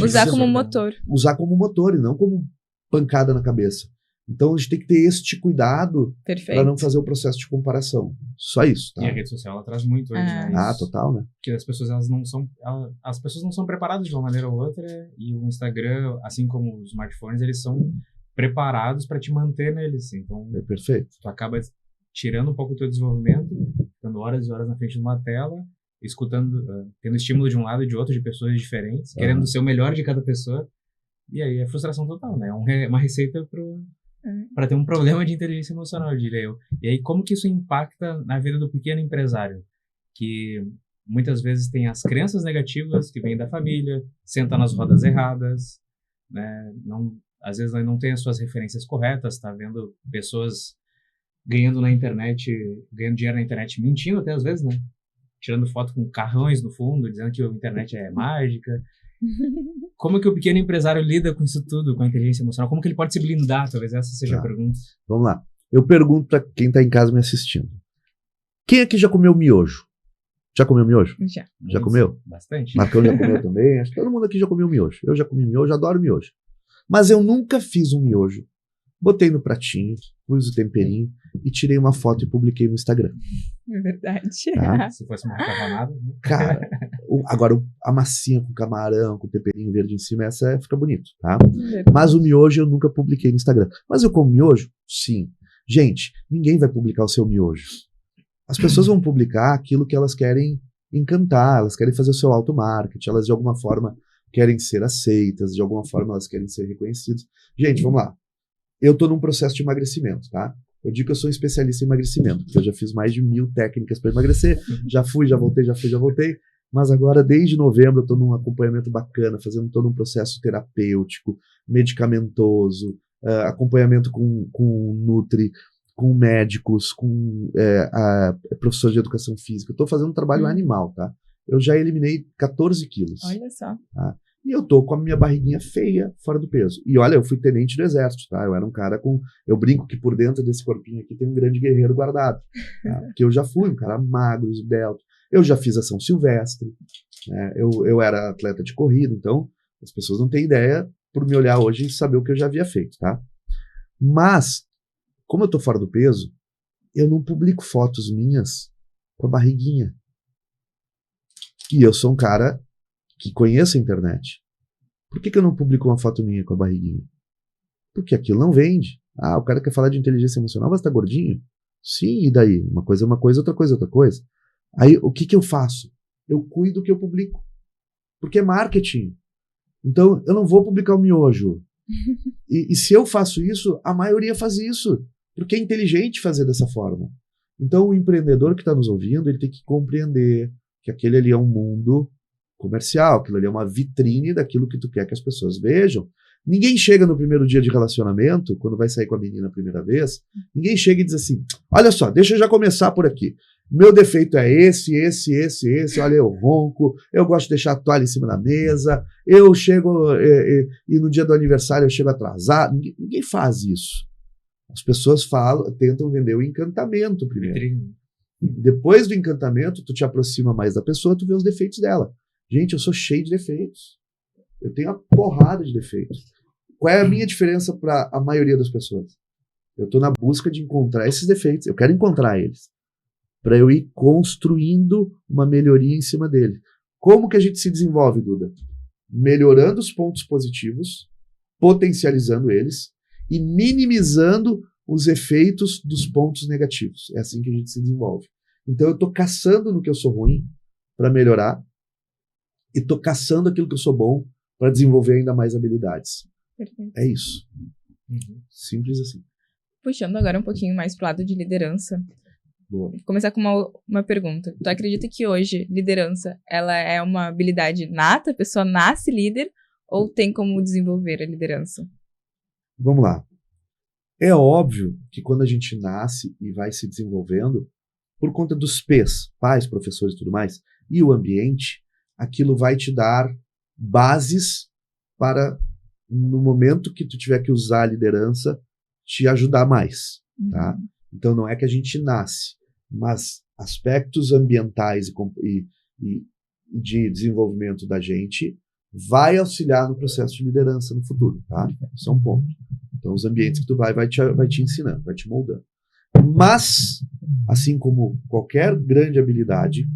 Usar como motor. Usar como motor e não como pancada na cabeça. Então a gente tem que ter este cuidado para não fazer o processo de comparação. Só isso, tá? E a rede social ela traz muito hoje, né? Total, né? Porque as pessoas as pessoas não são preparadas de uma maneira ou outra, e o Instagram, assim como os smartphones, eles são preparados para te manter neles. Então, perfeito. Tu acaba tirando um pouco do teu desenvolvimento, ficando horas e horas na frente de uma tela, escutando, tendo estímulo de um lado e de outro, de pessoas diferentes, querendo ser o melhor de cada pessoa. E aí é frustração total, né? É uma receita para ter um problema de inteligência emocional, diria eu. E aí, como que isso impacta na vida do pequeno empresário? Que muitas vezes tem as crenças negativas que vêm da família, senta nas rodas erradas, né? Às vezes não tem as suas referências corretas, tá vendo pessoas ganhando na internet, ganhando dinheiro na internet, mentindo até às vezes, né? Tirando foto com carrões no fundo, dizendo que a internet é mágica. Como que o pequeno empresário lida com isso tudo, com a inteligência emocional? Como que ele pode se blindar? Talvez essa seja a pergunta. Vamos lá. Eu pergunto para quem está em casa me assistindo. Quem aqui já comeu miojo? Já comeu miojo? Já comeu? Bastante. Marcão já comeu também. Acho que todo mundo aqui já comeu miojo. Eu já comi miojo, adoro miojo. Mas eu nunca fiz um miojo. Botei no pratinho, pus o temperinho e tirei uma foto e publiquei no Instagram. É verdade. Tá? Se fosse uma macarronada. Né? Cara, agora a massinha com camarão, com temperinho verde em cima, essa fica bonito, tá? Mas o miojo eu nunca publiquei no Instagram. Mas eu como miojo? Sim. Gente, ninguém vai publicar o seu miojo. As pessoas vão publicar aquilo que elas querem encantar, elas querem fazer o seu auto-marketing, elas de alguma forma querem ser aceitas, de alguma forma elas querem ser reconhecidas. Gente, vamos lá. Eu tô num processo de emagrecimento, tá? Eu digo que eu sou um especialista em emagrecimento, porque eu já fiz mais de 1000 técnicas para emagrecer, já fui, já voltei, mas agora desde novembro eu tô num acompanhamento bacana, fazendo todo um processo terapêutico, medicamentoso, acompanhamento com Nutri, com médicos, com professor de educação física. Eu tô fazendo um trabalho animal, tá? Eu já eliminei 14 quilos. Olha só. Tá? E eu tô com a minha barriguinha feia, fora do peso. E olha, eu fui tenente do exército, tá? Eu era um cara com... Eu brinco que por dentro desse corpinho aqui tem um grande guerreiro guardado. Tá? Porque eu já fui um cara magro, esbelto. Eu já fiz a São Silvestre. Né? Eu era atleta de corrida, então as pessoas não têm ideia, por me olhar hoje, e saber o que eu já havia feito, tá? Mas, como eu tô fora do peso, eu não publico fotos minhas com a barriguinha. E eu sou um cara que conheço a internet. Por que eu não publico uma foto minha com a barriguinha? Porque aquilo não vende. O cara quer falar de inteligência emocional, mas tá gordinho? Sim, e daí? Uma coisa é uma coisa, outra coisa é outra coisa. Aí, o que eu faço? Eu cuido do que eu publico. Porque é marketing. Então, eu não vou publicar o miojo. E se eu faço isso, a maioria faz isso. Porque é inteligente fazer dessa forma. Então, o empreendedor que está nos ouvindo, ele tem que compreender que aquele ali é um mundo comercial, aquilo ali é uma vitrine daquilo que tu quer que as pessoas vejam. Ninguém chega no primeiro dia de relacionamento, quando vai sair com a menina a primeira vez, ninguém chega e diz assim, olha só, deixa eu já começar por aqui. Meu defeito é esse. Olha, eu ronco, eu gosto de deixar a toalha em cima da mesa, eu chego e no dia do aniversário eu chego atrasado. Ninguém faz isso. As pessoas tentam vender o encantamento primeiro. Depois do encantamento, tu te aproxima mais da pessoa, tu vê os defeitos dela. Gente, eu sou cheio de defeitos. Eu tenho uma porrada de defeitos. Qual é a minha diferença para a maioria das pessoas? Eu estou na busca de encontrar esses defeitos. Eu quero encontrar eles. Para eu ir construindo uma melhoria em cima dele. Como que a gente se desenvolve, Duda? Melhorando os pontos positivos, potencializando eles e minimizando os efeitos dos pontos negativos. É assim que a gente se desenvolve. Então eu estou caçando no que eu sou ruim para melhorar e estou caçando aquilo que eu sou bom para desenvolver ainda mais habilidades. Perfeito. É isso. Simples assim. Puxando agora um pouquinho mais pro lado de liderança. Boa. Vou começar com uma pergunta. Tu acredita que hoje liderança ela é uma habilidade nata? A pessoa nasce líder ou tem como desenvolver a liderança? Vamos lá. É óbvio que quando a gente nasce e vai se desenvolvendo, por conta dos pais, professores e tudo mais, e o ambiente, aquilo vai te dar bases para, no momento que tu tiver que usar a liderança, te ajudar mais, tá? Então não é que a gente nasce, mas aspectos ambientais e de desenvolvimento da gente vai auxiliar no processo de liderança no futuro, tá? Isso é um ponto. Então os ambientes que tu vai te ensinando, vai te moldando. Mas, assim como qualquer grande habilidade,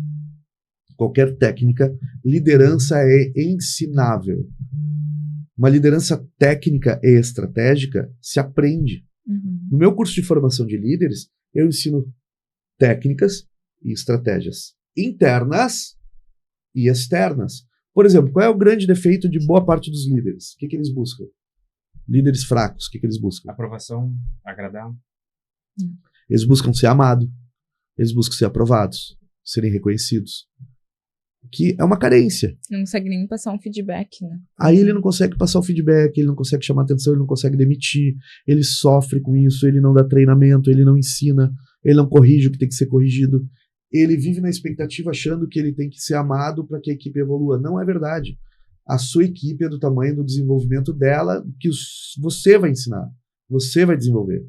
qualquer técnica, liderança é ensinável. Uma liderança técnica e estratégica se aprende. No meu curso de formação de líderes, eu ensino técnicas e estratégias internas e externas. Por exemplo, qual é o grande defeito de boa parte dos líderes? O que eles buscam? Líderes fracos, o que eles buscam? Aprovação, agradar. Eles buscam ser amados, eles buscam ser aprovados, serem reconhecidos. Que é uma carência. Não consegue nem passar um feedback, né? Aí ele não consegue passar o feedback, ele não consegue chamar atenção, ele não consegue demitir, ele sofre com isso, ele não dá treinamento, ele não ensina, ele não corrige o que tem que ser corrigido. Ele vive na expectativa achando que ele tem que ser amado para que a equipe evolua. Não é verdade. A sua equipe é do tamanho do desenvolvimento dela, que você vai ensinar, você vai desenvolver.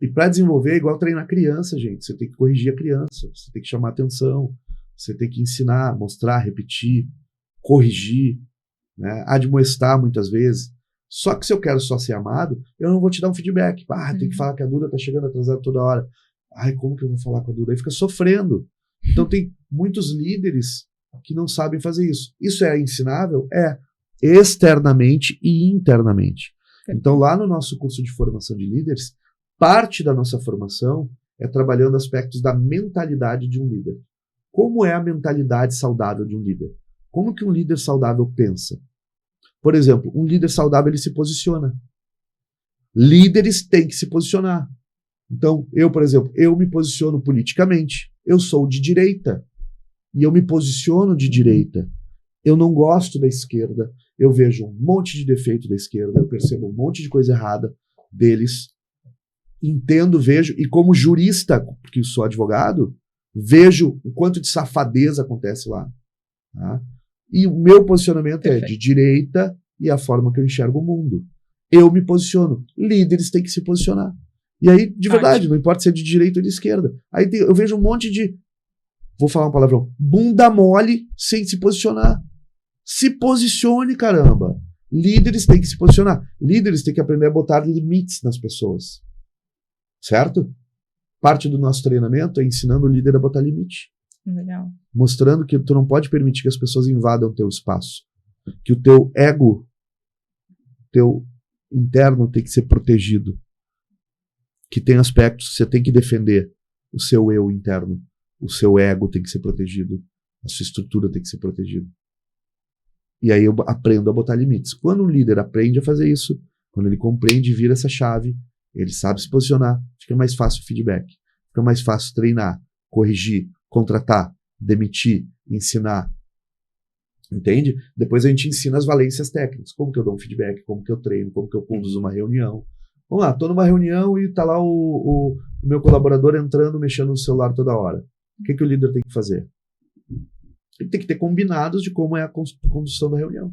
E para desenvolver é igual treinar criança, gente. Você tem que corrigir a criança, você tem que chamar atenção, você tem que ensinar, mostrar, repetir, corrigir, né? Admoestar muitas vezes. Só que se eu quero só ser amado, eu não vou te dar um feedback. Tem que falar que a Duda tá chegando atrasada toda hora. Como que eu vou falar com a Duda? Aí fica sofrendo. Então tem muitos líderes que não sabem fazer isso. Isso é ensinável? É. Externamente e internamente. Então lá no nosso curso de formação de líderes, parte da nossa formação é trabalhando aspectos da mentalidade de um líder. Como é a mentalidade saudável de um líder? Como que um líder saudável pensa? Por exemplo, um líder saudável ele se posiciona. Líderes têm que se posicionar. Então, por exemplo, eu me posiciono politicamente. Eu sou de direita. E eu me posiciono de direita. Eu não gosto da esquerda. Eu vejo um monte de defeito da esquerda. Eu percebo um monte de coisa errada deles. Entendo, vejo. E como jurista, porque eu sou advogado, vejo o quanto de safadeza acontece lá. Tá? E o meu posicionamento é de direita e a forma que eu enxergo o mundo. Eu me posiciono. Líderes têm que se posicionar. E aí, de verdade, não importa se é de direita ou de esquerda. Aí eu vejo um monte de, vou falar um palavrão, bunda mole sem se posicionar. Se posicione, caramba. Líderes têm que se posicionar. Líderes têm que aprender a botar limites nas pessoas. Certo? Parte do nosso treinamento é ensinando o líder a botar limite. Legal. Mostrando que tu não pode permitir que as pessoas invadam o teu espaço. Que o teu ego, teu interno tem que ser protegido. Que tem aspectos que você tem que defender. O seu eu interno. O seu ego tem que ser protegido. A sua estrutura tem que ser protegida. E aí eu aprendo a botar limites. Quando um líder aprende a fazer isso, quando ele compreende e vira essa chave, ele sabe se posicionar, fica mais fácil o feedback. Fica mais fácil treinar, corrigir, contratar, demitir, ensinar. Entende? Depois a gente ensina as valências técnicas. Como que eu dou um feedback, como que eu treino, como que eu conduzo uma reunião. Vamos lá, estou numa reunião e está lá o meu colaborador entrando, mexendo no celular toda hora. O que o líder tem que fazer? Ele tem que ter combinados de como é a condução da reunião.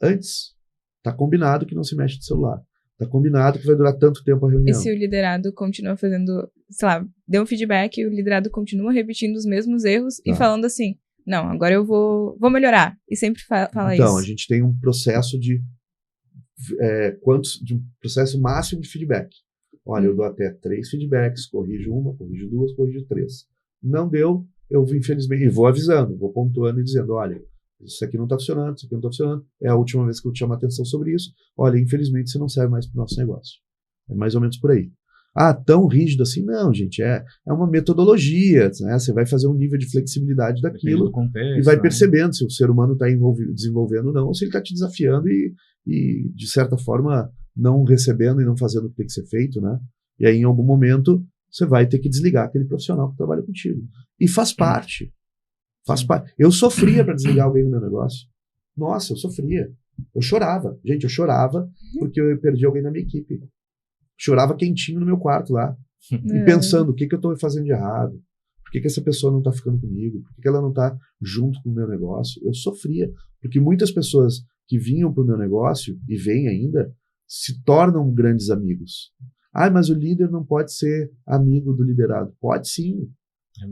Antes, está combinado que não se mexe de celular. Está combinado que vai durar tanto tempo a reunião. E se o liderado continua fazendo, sei lá, deu um feedback e o liderado continua repetindo os mesmos erros e falando assim, não, agora eu vou melhorar. E sempre fala isso. Então, a gente tem um processo de um processo máximo de feedback. Olha, eu dou até 3 feedbacks, corrijo 1, corrijo 2, corrijo 3. Não deu, eu infelizmente, e vou avisando, vou pontuando e dizendo, olha, isso aqui não está funcionando, isso aqui não está funcionando, é a última vez que eu te chamo a atenção sobre isso, olha, infelizmente você não serve mais para o nosso negócio. É mais ou menos por aí. Ah, tão rígido assim? Não, gente, é uma metodologia, né? Você vai fazer um nível de flexibilidade daquilo contexto, e vai percebendo se o ser humano está desenvolvendo ou não, ou se ele está te desafiando e, de certa forma, não recebendo e não fazendo o que tem que ser feito, né? E aí, em algum momento, você vai ter que desligar aquele profissional que trabalha contigo. E faz parte. Faz parte. Eu sofria para desligar alguém no meu negócio. Nossa, eu sofria. Eu chorava. Gente, eu chorava porque eu perdi alguém na minha equipe. Chorava quentinho no meu quarto lá. E pensando, o que eu estou fazendo de errado? Por que essa pessoa não está ficando comigo? Por que ela não está junto com o meu negócio? Eu sofria. Porque muitas pessoas que vinham para o meu negócio, e vêm ainda, se tornam grandes amigos. Ah, mas o líder não pode ser amigo do liderado. Pode sim.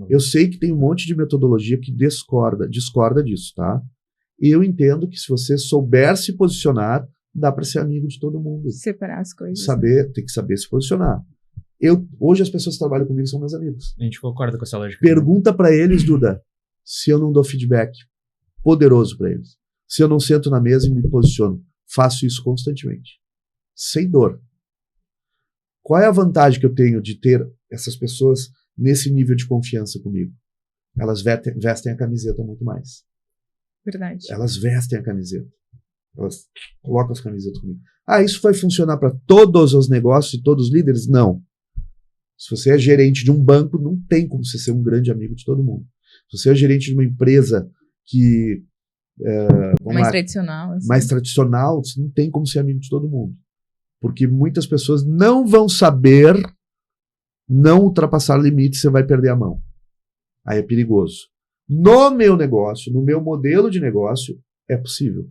Eu sei que tem um monte de metodologia que discorda disso, tá? E eu entendo que se você souber se posicionar, dá para ser amigo de todo mundo. Separar as coisas. Tem que saber se posicionar. Hoje as pessoas que trabalham comigo são meus amigos. A gente concorda com essa lógica. Pergunta para eles, Duda, se eu não dou feedback poderoso para eles. Se eu não sento na mesa e me posiciono. Faço isso constantemente. Sem dor. Qual é a vantagem que eu tenho de ter essas pessoas nesse nível de confiança comigo? Elas vestem a camiseta muito mais. Verdade. Elas vestem a camiseta. Elas colocam as camisetas comigo. Ah, isso vai funcionar para todos os negócios e todos os líderes? Não. Se você é gerente de um banco, não tem como você ser um grande amigo de todo mundo. Se você é gerente de uma empresa que tradicional. Assim. Mais tradicional, você não tem como ser amigo de todo mundo. Porque muitas pessoas não vão saber não ultrapassar limites, você vai perder a mão. Aí é perigoso. No meu negócio, no meu modelo de negócio, é possível.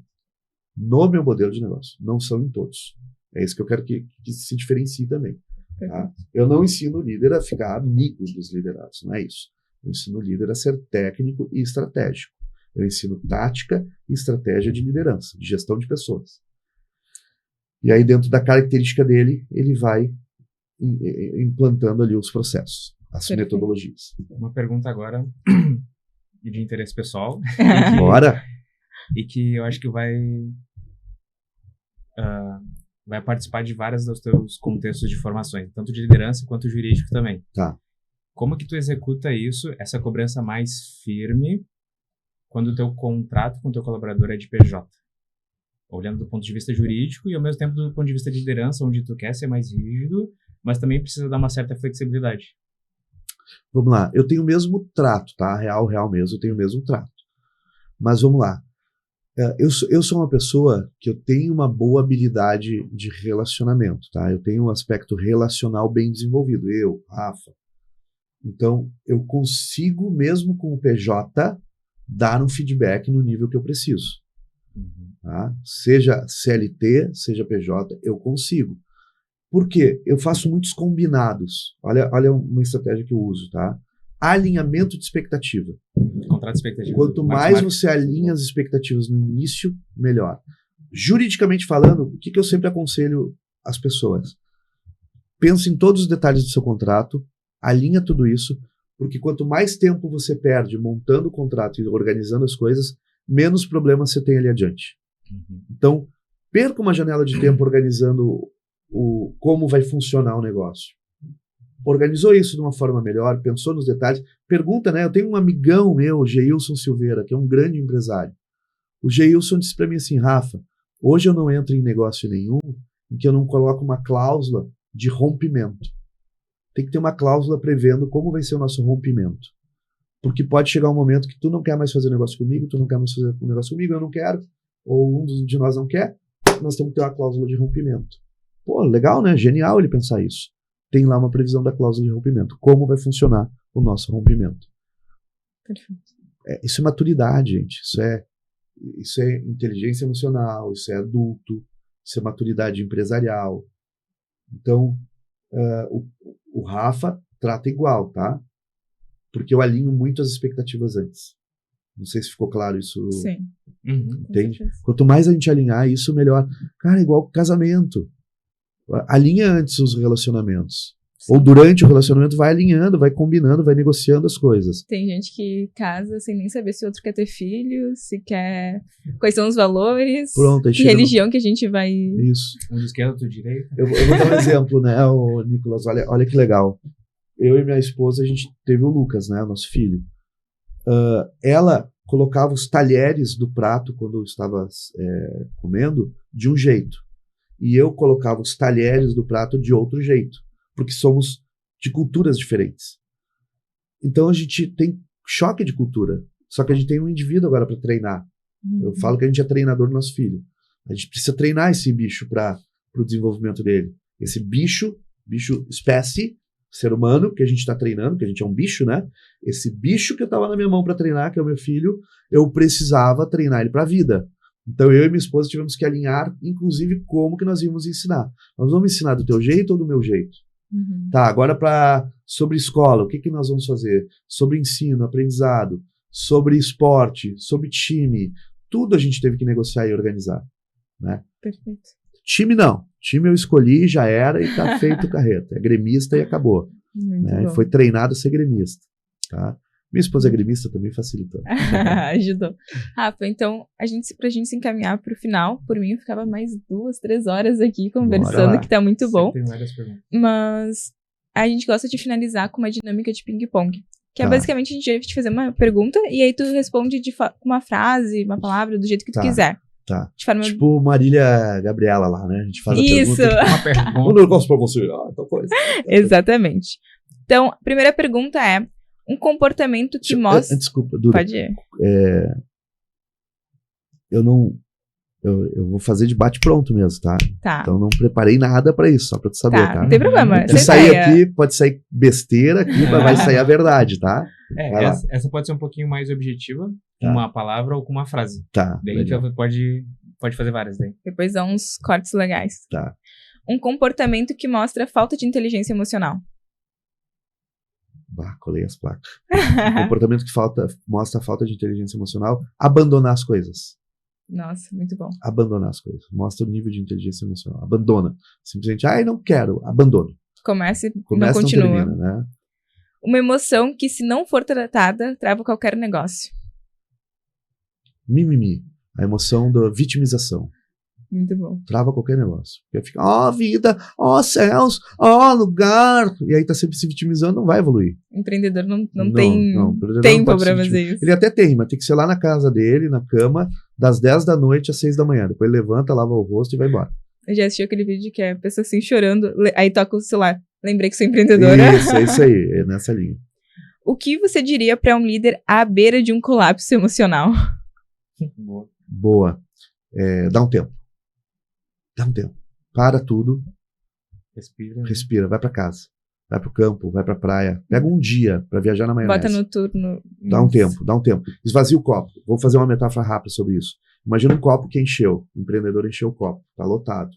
No meu modelo de negócio. Não são em todos. É isso que eu quero que se diferencie também. Tá? Eu não ensino o líder a ficar amigo dos liderados, não é isso. Eu ensino o líder a ser técnico e estratégico. Eu ensino tática e estratégia de liderança, de gestão de pessoas. E aí, dentro da característica dele, ele vai implantando ali os processos, as metodologias. Uma pergunta agora, de interesse pessoal. Bora! E que eu acho que vai participar de vários dos teus contextos de formações, tanto de liderança quanto jurídico também. Tá. Como que tu executa isso, essa cobrança mais firme, quando o teu contrato com o teu colaborador é de PJ? Olhando do ponto de vista jurídico e ao mesmo tempo do ponto de vista de liderança, onde tu quer ser mais rígido, mas também precisa dar uma certa flexibilidade. Vamos lá, eu tenho o mesmo trato, tá? Real mesmo, eu tenho o mesmo trato. Mas vamos lá. Eu sou uma pessoa que eu tenho uma boa habilidade de relacionamento, tá? Eu tenho um aspecto relacional bem desenvolvido. Eu, Rafa. Então, eu consigo, mesmo com o PJ, dar um feedback no nível que eu preciso. Tá? Seja CLT, seja PJ, eu consigo. Por quê? Eu faço muitos combinados. Olha uma estratégia que eu uso, tá? Alinhamento de expectativa. Contrato de expectativa. Quanto mais você alinha as expectativas no início, melhor. Juridicamente falando, o que eu sempre aconselho às pessoas? Pense em todos os detalhes do seu contrato, alinha tudo isso, porque quanto mais tempo você perde montando o contrato e organizando as coisas, menos problemas você tem ali adiante. Então, perca uma janela de tempo organizando como vai funcionar o negócio. Organizou isso de uma forma melhor, pensou nos detalhes. Pergunta, né? Eu tenho um amigão meu, Geilson Silveira, que é um grande empresário. O Geilson disse para mim assim, Rafa, hoje eu não entro em negócio nenhum em que eu não coloco uma cláusula de rompimento. Tem que ter uma cláusula prevendo como vai ser o nosso rompimento. Porque pode chegar um momento que tu não quer mais fazer negócio comigo, tu não quer mais fazer negócio comigo, eu não quero, ou um de nós não quer, nós temos que ter uma cláusula de rompimento. Pô, legal, né? Genial ele pensar isso. Tem lá uma previsão da cláusula de rompimento. Como vai funcionar o nosso rompimento. Perfeito. Isso é maturidade, gente. Isso é inteligência emocional, isso é adulto, isso é maturidade empresarial. Então, o Rafa trata igual, tá? Porque eu alinho muito as expectativas antes. Não sei se ficou claro isso. Sim. Entende? Quanto mais a gente alinhar isso, melhor. Cara, igual casamento. Alinha antes os relacionamentos. Sim. Ou durante o relacionamento vai alinhando, vai combinando, vai negociando as coisas. Tem gente que casa sem nem saber se o outro quer ter filho, se quer... Quais são os valores, pronto, que religião que a gente vai... Isso. Um de esquerda, outro de direita. Eu vou dar um exemplo, né, Nicolas? Olha que legal. Eu e minha esposa, a gente teve o Lucas, né, nosso filho. Ela colocava os talheres do prato quando eu estava comendo de um jeito. E eu colocava os talheres do prato de outro jeito. Porque somos de culturas diferentes. Então a gente tem choque de cultura. Só que a gente tem um indivíduo agora para treinar. Eu falo que a gente é treinador do nosso filho. A gente precisa treinar esse bicho para o desenvolvimento dele. Esse bicho espécie, ser humano, que a gente está treinando, que a gente é um bicho, né? Esse bicho que eu estava na minha mão para treinar, que é o meu filho, eu precisava treinar ele para a vida. Então eu e minha esposa tivemos que alinhar, inclusive, como que nós íamos ensinar. Nós vamos ensinar do teu jeito ou do meu jeito? Tá, agora sobre escola, o que nós vamos fazer? Sobre ensino, aprendizado, sobre esporte, sobre time, tudo a gente teve que negociar e organizar, né? Perfeito. Time não, time eu escolhi, já era e tá feito o carreto, é gremista e acabou, né? E foi treinado a ser gremista, tá? Minha esposa é gremista, também facilitou. Ajudou. Rafa, então, pra gente se encaminhar pro final, por mim eu ficava mais 2, 3 horas aqui conversando, que tá muito bom. Tem várias perguntas. Mas a gente gosta de finalizar com uma dinâmica de ping-pong. Que é basicamente a gente vai te fazer uma pergunta e aí tu responde com uma frase, uma palavra, do jeito que tu quiser. Tá. Forma... Tipo Marília Gabriela lá, né? A gente faz a pergunta. Um negócio pra você. Tal coisa. Exatamente. Então, a primeira pergunta é: um comportamento que mostra... Desculpa, Duda. Pode ir. Eu vou fazer de bate-pronto mesmo, tá? Tá. Então não preparei nada pra isso, só pra tu saber, tá? Não tem problema. Se sair aqui, pode sair besteira aqui, mas vai sair a verdade, tá? Essa pode ser um pouquinho mais objetiva, com uma palavra ou com uma frase. Tá. Daí a gente pode fazer várias daí. Depois dá uns cortes legais. Tá. Um comportamento que mostra falta de inteligência emocional. Colei as placas. Um comportamento que mostra a falta de inteligência emocional. Abandonar as coisas. Nossa, muito bom. Abandonar as coisas. Mostra o nível de inteligência emocional. Abandona. Simplesmente, não quero. Abandono. Começa e não continua. Não termina, né? Uma emoção que, se não for tratada, trava qualquer negócio. Mimimi. A emoção da vitimização. Muito bom. Trava qualquer negócio. Porque fica, vida, céus, lugar. E aí tá sempre se vitimizando, não vai evoluir. O empreendedor não tem tempo pra fazer isso. Ele até tem, mas tem que ser lá na casa dele, na cama, das 10 da noite às 6 da manhã. Depois ele levanta, lava o rosto e vai embora. Eu já assisti aquele vídeo que é a pessoa assim chorando, aí toca o celular. Lembrei que sou empreendedora. Isso aí, é nessa linha. O que você diria pra um líder à beira de um colapso emocional? Boa. Dá um tempo. Para tudo. Respira, vai pra casa. Vai pro campo, vai pra praia. Pega um dia pra viajar na maionese. Bota no turno. Dá um tempo. Esvazia o copo. Vou fazer uma metáfora rápida sobre isso. Imagina um copo que encheu. O empreendedor encheu o copo. Tá lotado.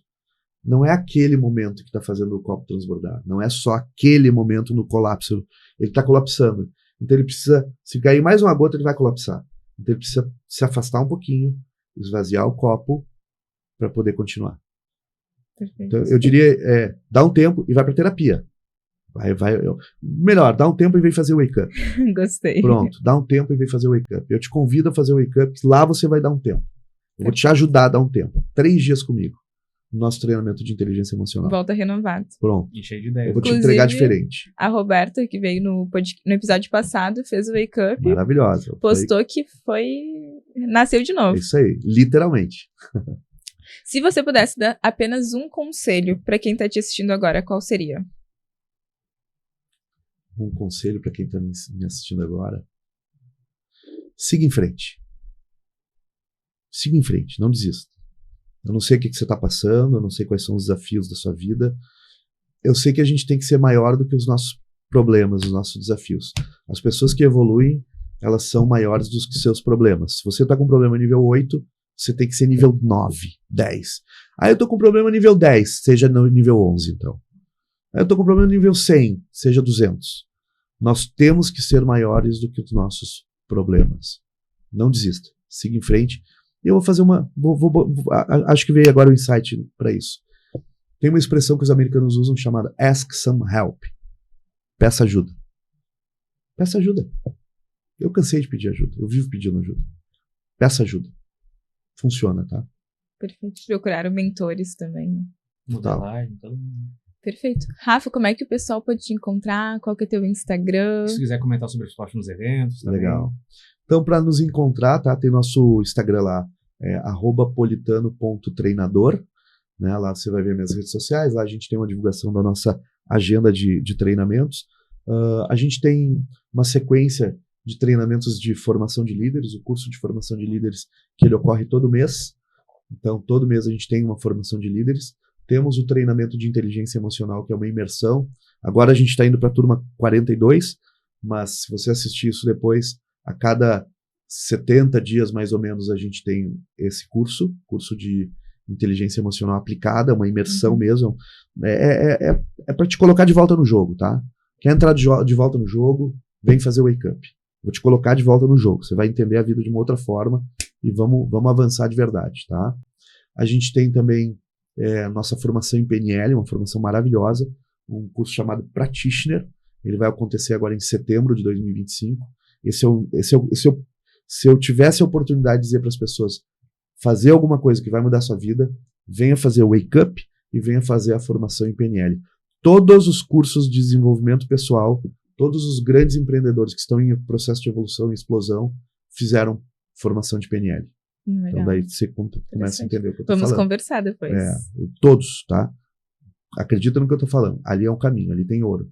Não é aquele momento que tá fazendo o copo transbordar. Não é só aquele momento no colapso. Ele tá colapsando. Então ele precisa, se cair mais uma gota, ele vai colapsar. Então ele precisa se afastar um pouquinho, esvaziar o copo para poder continuar. Perfeito. Então, eu diria, dá um tempo e vai para terapia. Melhor, dá um tempo e vem fazer o wake up. Gostei. Pronto, dá um tempo e vem fazer o wake up. Eu te convido a fazer o wake up, lá você vai dar um tempo. Eu vou te ajudar a dar um tempo. 3 dias comigo. No nosso treinamento de inteligência emocional. Volta renovado. Pronto. E cheio de ideias. Eu vou te entregar diferente. A Roberta, que veio no episódio passado, fez o wake up. Maravilhosa. Postou que nasceu de novo. É isso aí, literalmente. Se você pudesse dar apenas um conselho para quem tá te assistindo agora, qual seria? Um conselho para quem tá me assistindo agora. Siga em frente. Siga em frente, não desista. Eu não sei o que você tá passando, eu não sei quais são os desafios da sua vida. Eu sei que a gente tem que ser maior do que os nossos problemas, os nossos desafios. As pessoas que evoluem elas são maiores dos que seus problemas. Se você está com problema nível 8, você tem que ser nível 9, 10. Aí eu estou com problema nível 10, seja no nível 11, então. Aí eu estou com problema nível 100, seja 200. Nós temos que ser maiores do que os nossos problemas. Não desista. Siga em frente. E eu vou fazer acho que veio agora o insight para isso. Tem uma expressão que os americanos usam chamada ask some help. Peça ajuda. Peça ajuda. Eu cansei de pedir ajuda. Eu vivo pedindo ajuda. Peça ajuda. Funciona, tá? Perfeito. Procuraram mentores também, né? Modelagem, todo mundo. Perfeito. Rafa, como é que o pessoal pode te encontrar? Qual que é teu Instagram? Se quiser comentar sobre os próximos eventos também. Legal. Então, para nos encontrar, tá? Tem nosso Instagram lá, @politano.treinador. Né? Lá você vai ver minhas redes sociais. Lá a gente tem uma divulgação da nossa agenda de treinamentos. A gente tem uma sequência de treinamentos de formação de líderes, o curso de formação de líderes, que ele ocorre todo mês. Então, todo mês a gente tem uma formação de líderes. Temos o treinamento de inteligência emocional, que é uma imersão. Agora a gente está indo para a turma 42, mas se você assistir isso depois, a cada 70 dias, mais ou menos, a gente tem esse curso de inteligência emocional aplicada, uma imersão mesmo. É para te colocar de volta no jogo, tá? Quer entrar de volta no jogo, vem fazer o Wake Up. Vou te colocar de volta no jogo. Você vai entender a vida de uma outra forma e vamos avançar de verdade, tá? A gente tem também nossa formação em PNL, uma formação maravilhosa, um curso chamado Practitioner. Ele vai acontecer agora em setembro de 2025. Se eu tivesse a oportunidade de dizer para as pessoas fazer alguma coisa que vai mudar a sua vida, venha fazer o Wake Up e venha fazer a formação em PNL. Todos os cursos de desenvolvimento pessoal, todos os grandes empreendedores que estão em processo de evolução e explosão fizeram formação de PNL. Legal. Então daí você começa a entender o que eu estou falando. Vamos conversar depois. Todos, tá? Acredita no que eu estou falando. Ali é um caminho, ali tem ouro.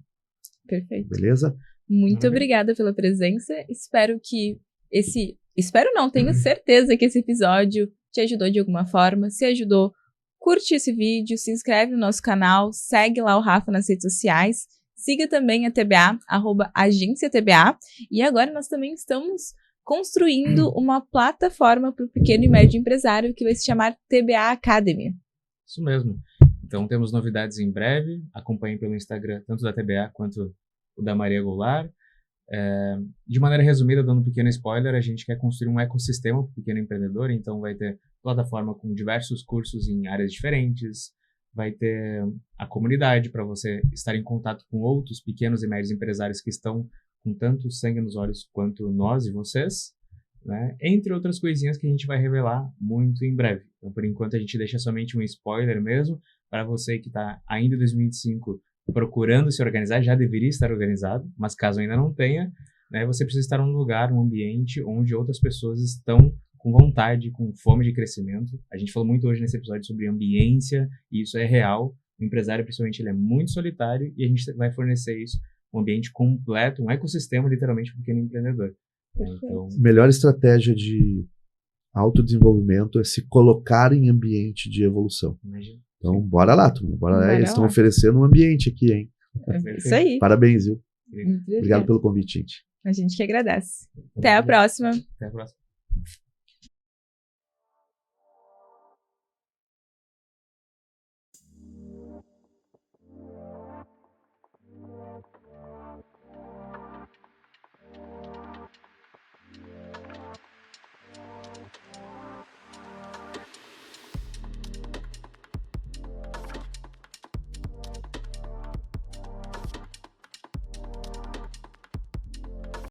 Perfeito. Beleza? Muito obrigada pela presença. Tenho certeza que esse episódio te ajudou de alguma forma. Se ajudou, curte esse vídeo, se inscreve no nosso canal, segue lá o Rafa nas redes sociais, siga também a TBA, @agência-TBA. E agora nós também estamos construindo uma plataforma para o pequeno e médio empresário que vai se chamar TBA Academy. Isso mesmo. Então temos novidades em breve. Acompanhem pelo Instagram, tanto da TBA quanto o da Maria Goulart. De maneira resumida, dando um pequeno spoiler, a gente quer construir um ecossistema para o pequeno empreendedor, então vai ter plataforma com diversos cursos em áreas diferentes, vai ter a comunidade para você estar em contato com outros pequenos e médios empresários que estão com tanto sangue nos olhos quanto nós e vocês, né? Entre outras coisinhas que a gente vai revelar muito em breve. Então, por enquanto, a gente deixa somente um spoiler mesmo, para você que está ainda em 2025 procurando se organizar, já deveria estar organizado, mas caso ainda não tenha, né, você precisa estar num lugar, num ambiente onde outras pessoas estão com vontade, com fome de crescimento. A gente falou muito hoje nesse episódio sobre ambiência, e isso é real. O empresário, principalmente, ele é muito solitário, e a gente vai fornecer isso, um ambiente completo, um ecossistema, literalmente, para o pequeno empreendedor. Então, melhor estratégia de autodesenvolvimento é se colocar em ambiente de evolução. imagina. Então, bora lá, turma. Bora lá. Eles estão oferecendo um ambiente aqui, hein? Isso aí. Parabéns, viu? Obrigado pelo convite, gente. A gente que agradece. Até a próxima. Até a próxima.